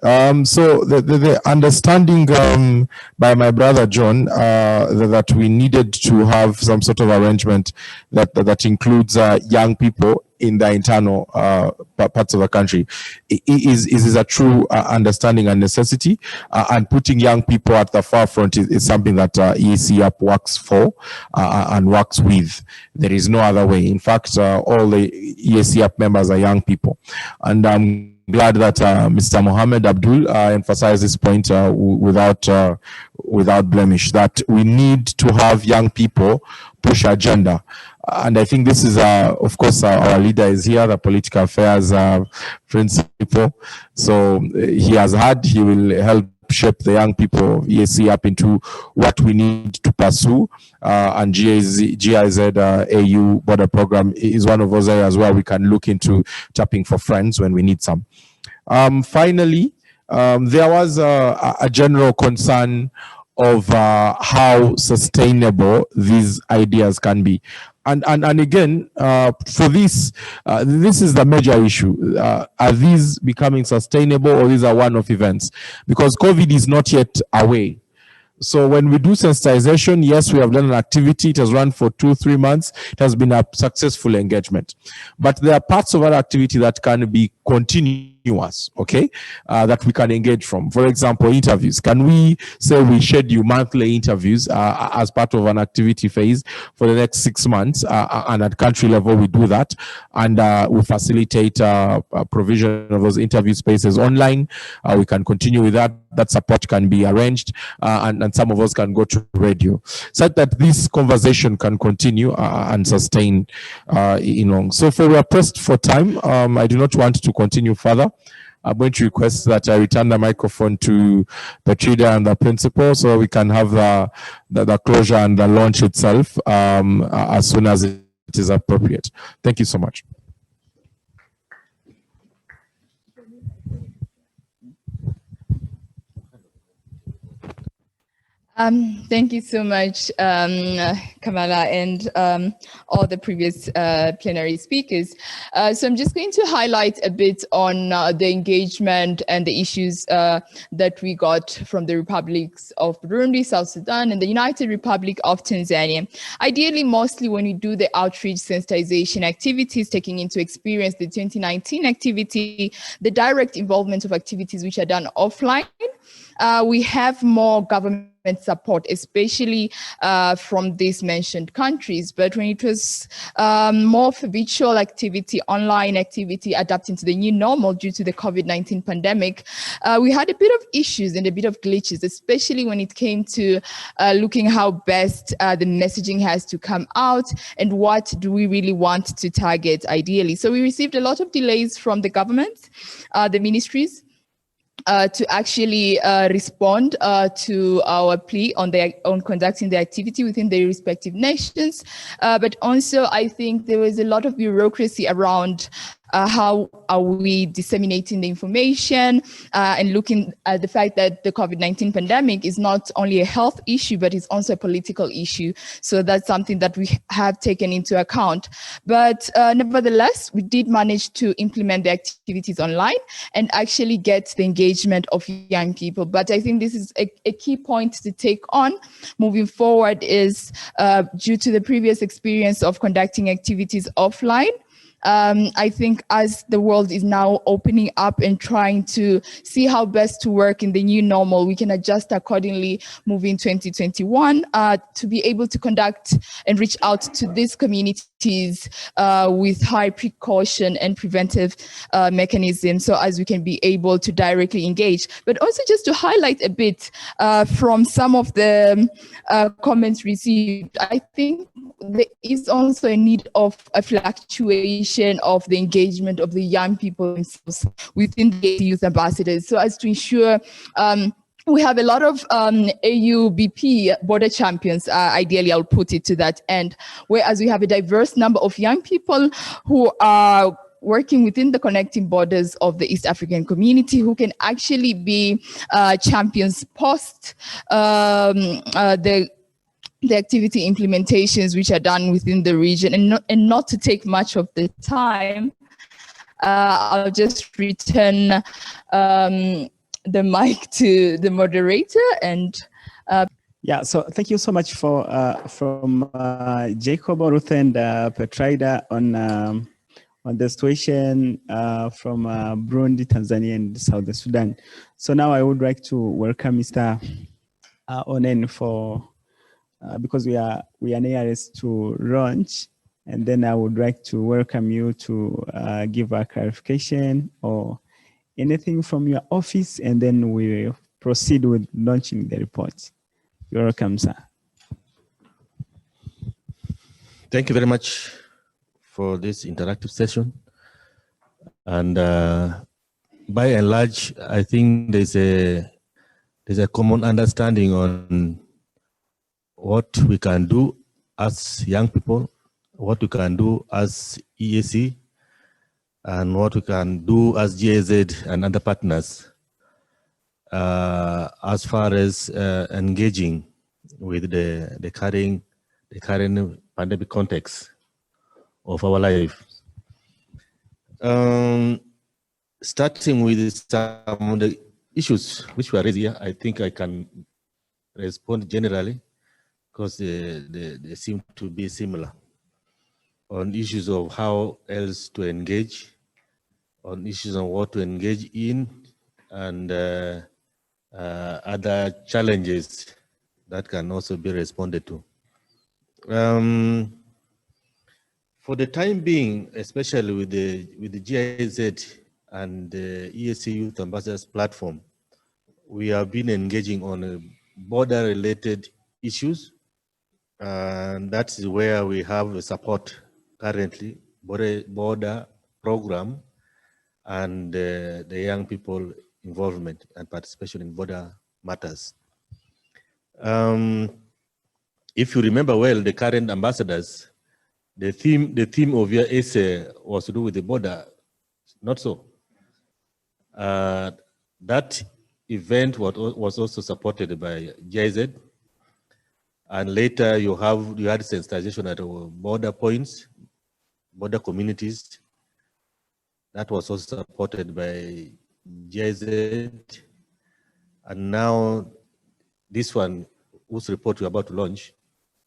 E: So the understanding by my brother John that we needed to have some sort of arrangement that includes young people in the internal parts of the country is a true understanding and necessity, and putting young people at the forefront is something that EAC UP works for and works with. There is no other way. In fact, all the EAC UP members are young people, and I'm glad that Mr. Mohammed Abdul emphasized this point without blemish, that we need to have young people push agenda. And I think this is, of course, our leader is here, the political affairs principal. So he has had, he will help shape the young people of EAC up into what we need to pursue. And GIZ AU border program is one of those areas where we can look into tapping for friends when we need some. Finally, there was a general concern of how sustainable these ideas can be. And again, for this is the major issue. Are these becoming sustainable, or these are one-off events? Because COVID is not yet away. So when we do sensitization, yes, we have done an activity. It has run for 2-3 months. It has been a successful engagement. But there are parts of our activity that can be continued continuous, okay, that we can engage from. For example, interviews. Can we say we schedule monthly interviews as part of an activity phase for the next 6 months, and at country level we do that, and we facilitate provision of those interview spaces online. We can continue with that. That support can be arranged, and some of us can go to radio, so that this conversation can continue and sustain. So we are pressed for time. I do not want to continue further. I'm going to request that I return the microphone to Petrida and the principal, so we can have the closure and the launch itself as soon as it is appropriate. Thank you so much.
A: Thank you so much, Kamala, and all the previous plenary speakers. So I'm just going to highlight a bit on the engagement and the issues that we got from the Republics of Burundi, South Sudan, and the United Republic of Tanzania. Ideally, mostly when we do the outreach sensitization activities, taking into experience the 2019 activity, the direct involvement of activities which are done offline, we have more government support, especially from these mentioned countries. But when it was more of a virtual activity, online activity, adapting to the new normal due to the COVID-19 pandemic, we had a bit of issues and a bit of glitches, especially when it came to looking how best the messaging has to come out and what do we really want to target ideally. So we received a lot of delays from the government, the ministries, to actually respond to our plea on conducting the activity within their respective nations. But also, I think there was a lot of bureaucracy around how are we disseminating the information and looking at the fact that the COVID-19 pandemic is not only a health issue, but it's also a political issue. So that's something that we have taken into account. But nevertheless, we did manage to implement the activities online and actually get the engagement of young people. But I think this is a key point to take on moving forward is due to the previous experience of conducting activities offline. I think as the world is now opening up and trying to see how best to work in the new normal, we can adjust accordingly moving 2021 to be able to conduct and reach out to these communities with high precaution and preventive mechanisms, so as we can be able to directly engage. But also just to highlight a bit from some of the comments received, I think there is also a need of a fluctuation of the engagement of the young people themselves within the youth ambassadors, so as to ensure we have a lot of AUBP border champions, ideally I'll put it to that end, whereas we have a diverse number of young people who are working within the connecting borders of the East African community who can actually be champions post the activity implementations which are done within the region, and not to take much of the time. I'll just return the mic to the moderator and
G: yeah, so thank you so much for from Jacob, Ruth, and Petrida on the situation from Burundi, Tanzania, and South Sudan. So now I would like to welcome Mr. Onen for because we are nearest to launch, and then I would like to welcome you to give a clarification or anything from your office, and then we proceed with launching the report. You're welcome, sir.
D: Thank you very much for this interactive session. And by and large, I think there's a common understanding on what we can do as young people, what we can do as EAC, and what we can do as GIZ and other partners as far as engaging with the current pandemic context of our life. Starting with some of the issues which were raised here, I think I can respond generally because they seem to be similar on issues of how else to engage on issues on what to engage in and other challenges that can also be responded to. For the time being, especially with the GIZ and the EAC Youth Ambassadors platform, we have been engaging on border-related issues, and that is where we have support currently, border program, and the young people involvement and participation in border matters. If you remember well, the current ambassadors, the theme of your essay was to do with the border, not so. That event was also supported by GIZ, and later you had sensitization at border points, border communities. That was also supported by GIZ, and now this one, whose report we're about to launch,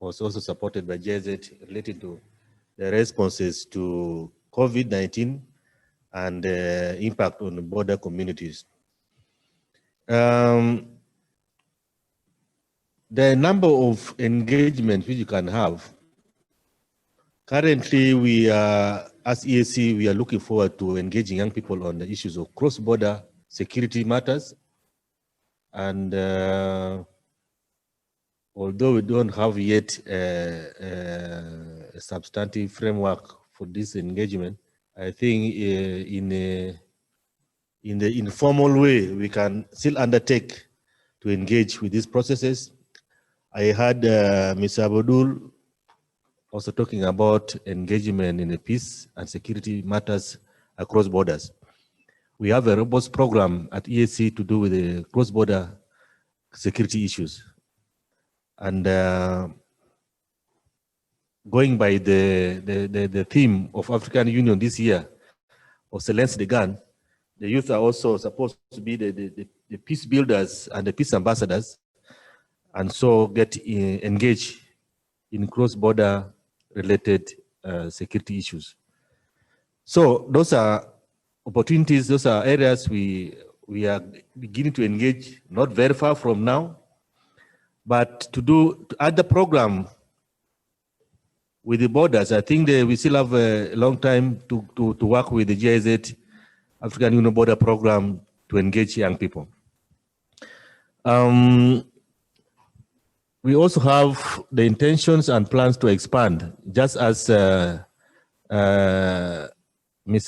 D: was also supported by GIZ related to the responses to COVID-19 and the impact on the border communities. The number of engagements which you can have, currently we are, as EAC, we are looking forward to engaging young people on the issues of cross-border security matters. And although we don't have yet a substantive framework for this engagement, I think in the informal way, we can still undertake to engage with these processes. I heard Mr. Abdul also talking about engagement in the peace and security matters across borders. We have a robust program at EAC to do with the cross-border security issues. And going by the theme of African Union this year, of Silence the Gun, the youth are also supposed to be the peace builders and the peace ambassadors, and so get engaged in cross-border related security issues. So those are opportunities, those are areas we are beginning to engage, not very far from now, but to add the program with the borders. I think we still have a long time to work with the GIZ African Union Border Program to engage young people. We also have the intentions and plans to expand, just as Mr.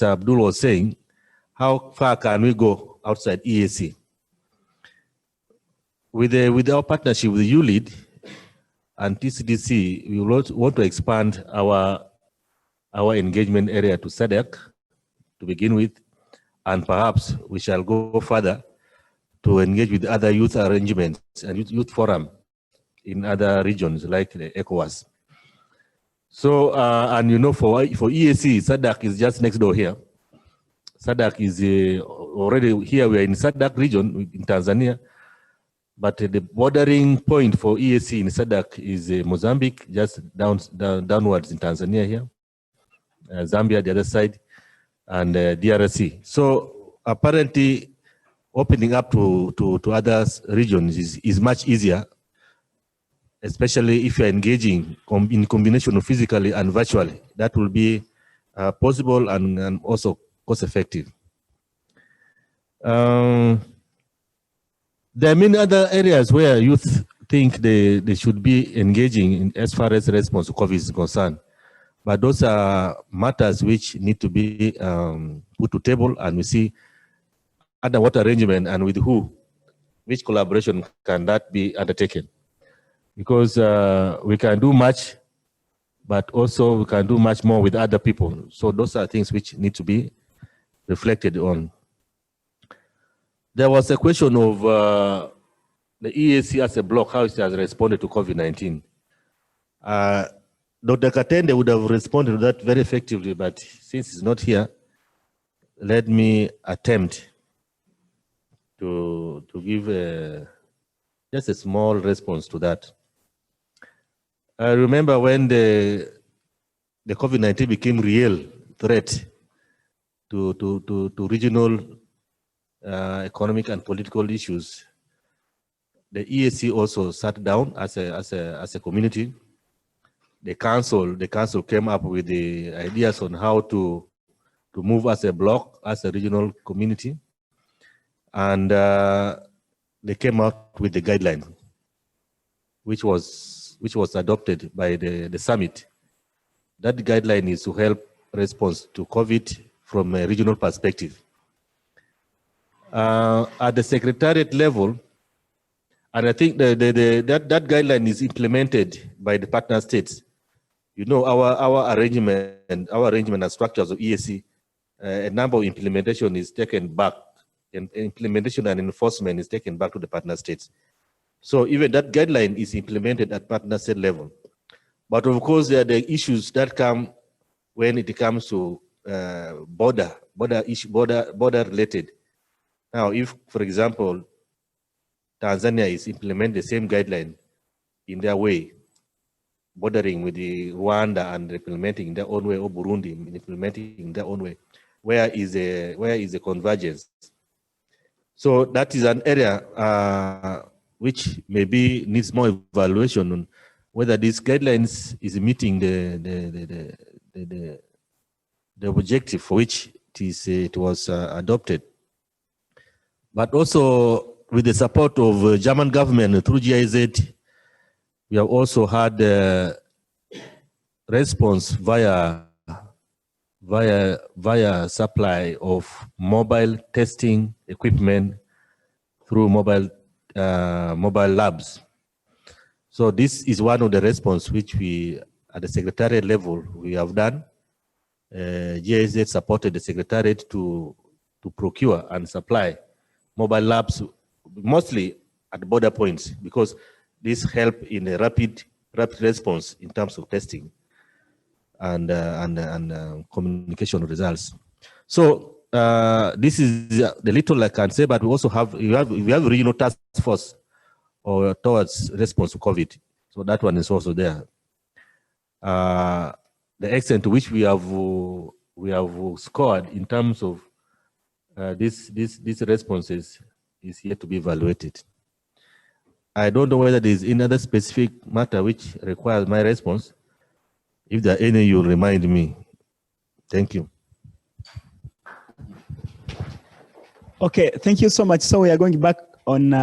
D: Abdul was saying. How far can we go outside EAC? With our partnership with ULEAD and TCDC, we want to expand our engagement area to SADC to begin with, and perhaps we shall go further to engage with other youth arrangements and youth forum in other regions like the ECOWAS. So, and you know, for EAC, SADC is just next door here. SADC is already here. We are in SADC region in Tanzania, but the bordering point for EAC in SADC is Mozambique, just downwards in Tanzania here, Zambia the other side, and DRC. So apparently, opening up to other regions is much easier, especially if you're engaging in combination of physically and virtually. That will be possible and also cost effective. There are many other areas where youth think they should be engaging in as far as response to COVID is concerned. But those are matters which need to be put to table, and we see under what arrangement and with who, which collaboration can that be undertaken. Because we can do much, but also we can do much more with other people. So those are things which need to be reflected on. There was a question of the EAC as a bloc, how it has responded to COVID-19. Dr. Katende would have responded to that very effectively, but since he's not here, let me attempt to give just a small response to that. I remember when the COVID-19 became real threat to regional economic and political issues, the EAC also sat down as a community. The council came up with the ideas on how to move as a bloc, as a regional community, and they came out with the guideline, which was adopted by the summit. That guideline is to help response to COVID from a regional perspective. At the secretariat level, and I think that guideline is implemented by the partner states. You know, our arrangement and structures of EAC, a number of implementation is taken back, and implementation and enforcement is taken back to the partner states. So even that guideline is implemented at partner state level. But of course, there are the issues that come when it comes to border related. Now, if, for example, Tanzania is implementing the same guideline in their way, bordering with the Rwanda and implementing in their own way, or Burundi implementing in their own way, where is the convergence? So that is an area which maybe needs more evaluation on whether these guidelines is meeting the objective for which it was adopted. But also with the support of German government through GIZ, we have also had response via supply of mobile testing equipment through mobile labs. So this is one of the response which we, at the secretariat level, we have done. GIZ supported the secretariat to procure and supply mobile labs, mostly at border points, because this help in a rapid response in terms of testing and communication results. So this is the little I can say, but we also have we have regional task force or towards response to COVID. So that one is also there. The extent to which we have scored in terms of these responses is yet to be evaluated. I don't know whether there is any other specific matter which requires my response. If there are any, you'll remind me. Thank you.
G: Okay, thank you so much. So we are going back on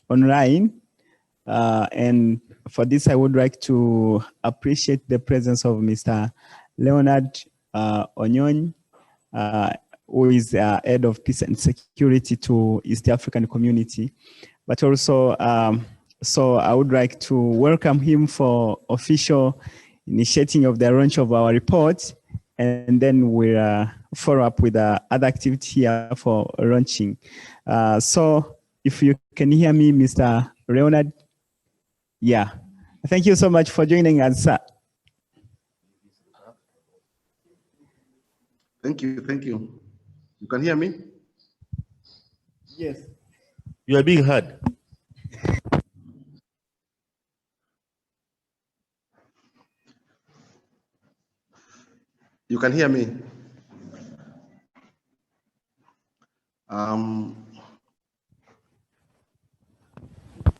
G: online, and for this, I would like to appreciate the presence of Mr. Leonard Onyonyi, who is head of peace and security to East African community. But also, so I would like to welcome him for official initiating of the launch of our report, and then we'll follow up with other activity here for launching. So if you can hear me, Mr. Leonard. Yeah, thank you so much for joining us, sir.
L: Thank you, thank you. You can hear me?
G: Yes.
D: You are being heard.
L: You can hear me?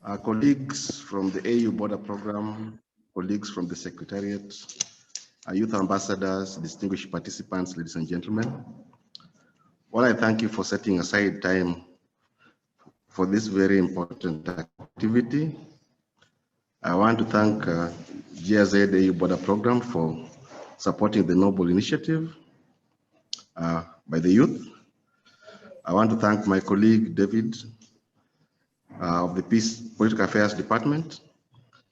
L: Our colleagues from the AU Border Program, colleagues from the Secretariat, our youth ambassadors, distinguished participants, ladies and gentlemen. Well, I thank you for setting aside time for this very important activity. I want to thank GIZ AU Border Program for supporting the noble initiative by the youth. I want to thank my colleague David of the Peace Political Affairs Department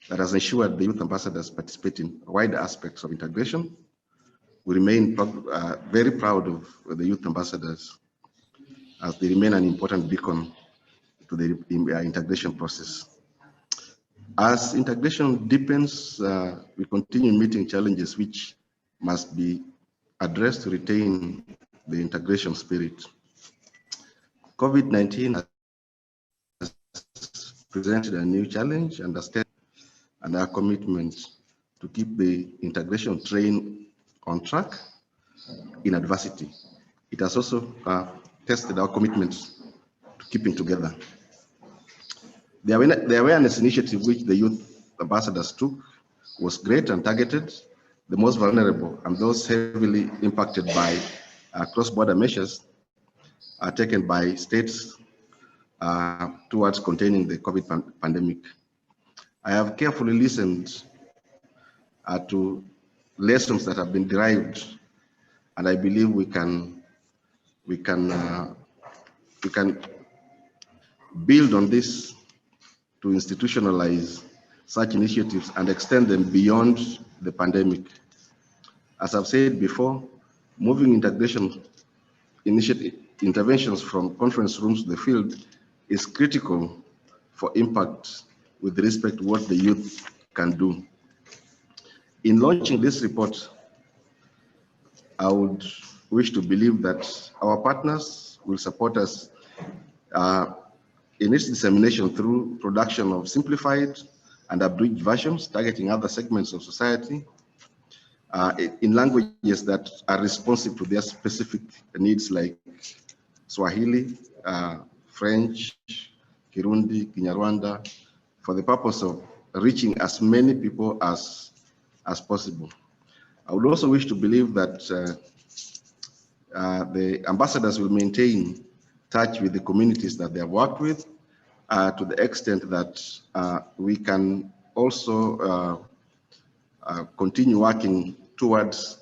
L: that has ensured the youth ambassadors participate in wide aspects of integration. We remain very proud of the youth ambassadors as they remain an important beacon to the integration process. As integration deepens, we continue meeting challenges which must be addressed to retain the integration spirit. COVID-19 has presented a new challenge and our commitment to keep the integration train on track in adversity. It has also tested our commitment to keeping together. The awareness initiative which the youth ambassadors took was great and targeted. The most vulnerable and those heavily impacted by cross-border measures are taken by states towards containing the COVID pandemic. I have carefully listened to lessons that have been derived, and I believe we can build on this to institutionalize such initiatives and extend them beyond the pandemic. As I've said before, moving interventions from conference rooms to the field is critical for impact with respect to what the youth can do. In launching this report, I would wish to believe that our partners will support us in its dissemination through production of simplified and abridged versions targeting other segments of society in languages that are responsive to their specific needs, like Swahili, French, Kirundi, Kinyarwanda, for the purpose of reaching as many people as possible. I would also wish to believe that the ambassadors will maintain touch with the communities that they have worked with to the extent that we can also continue working towards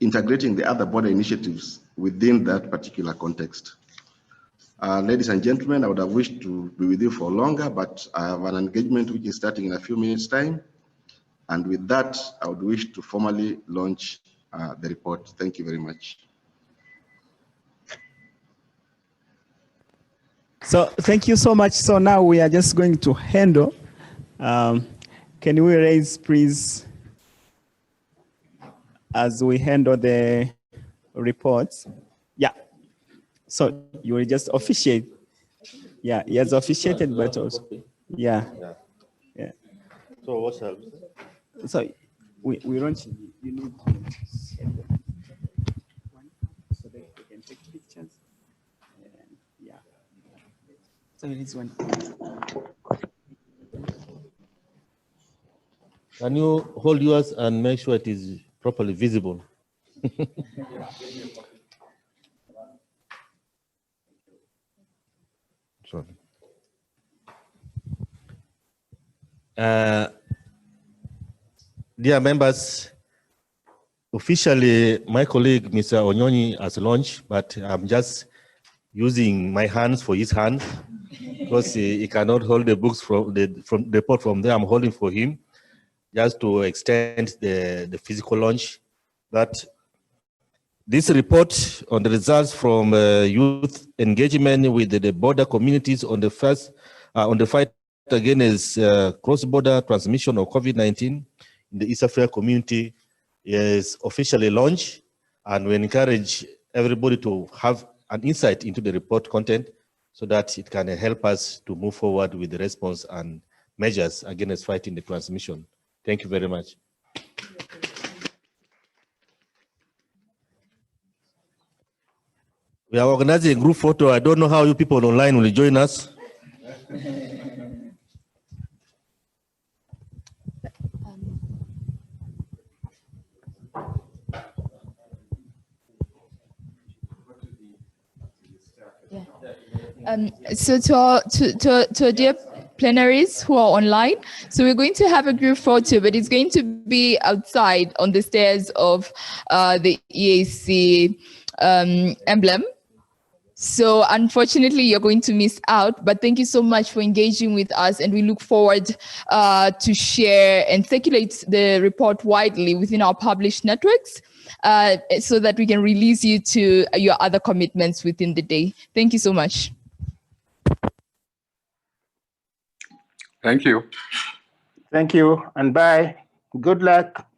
L: integrating the other border initiatives within that particular context. Ladies and gentlemen, I would have wished to be with you for longer, but I have an engagement which is starting in a few minutes' time. And with that, I would wish to formally launch the report. Thank you very much.
G: So thank you so much. So now we are just going to handle. Can we raise, please, as we handle the reports? Yeah. So you will just officiate. Yeah, he has officiated, but also, yeah. Yeah.
D: So what shall we say?
G: So we launch. You need to send them one so that we can take pictures. And yeah. So it is one.
D: Can you hold yours and make sure it is properly visible? Sorry. Dear members, officially my colleague Mr. Onyonyi has launched, but I'm just using my hands for his hand because he cannot hold the books from the report from there. I'm holding for him just to extend the physical launch. But this report on the results from youth engagement with the border communities on the fight against cross-border transmission of COVID-19 in the East Africa community is officially launched, and we encourage everybody to have an insight into the report content so that it can help us to move forward with the response and measures against fighting the transmission. Thank you very much. We are organizing a group photo. I don't know how you people online will join us.
A: So to our dear plenaries who are online, so we're going to have a group photo, but it's going to be outside on the stairs of the EAC emblem. So unfortunately, you're going to miss out, but thank you so much for engaging with us, and we look forward to share and circulate the report widely within our published networks so that we can release you to your other commitments within the day. Thank you so much.
B: Thank you.
C: Thank you, and bye. Good luck.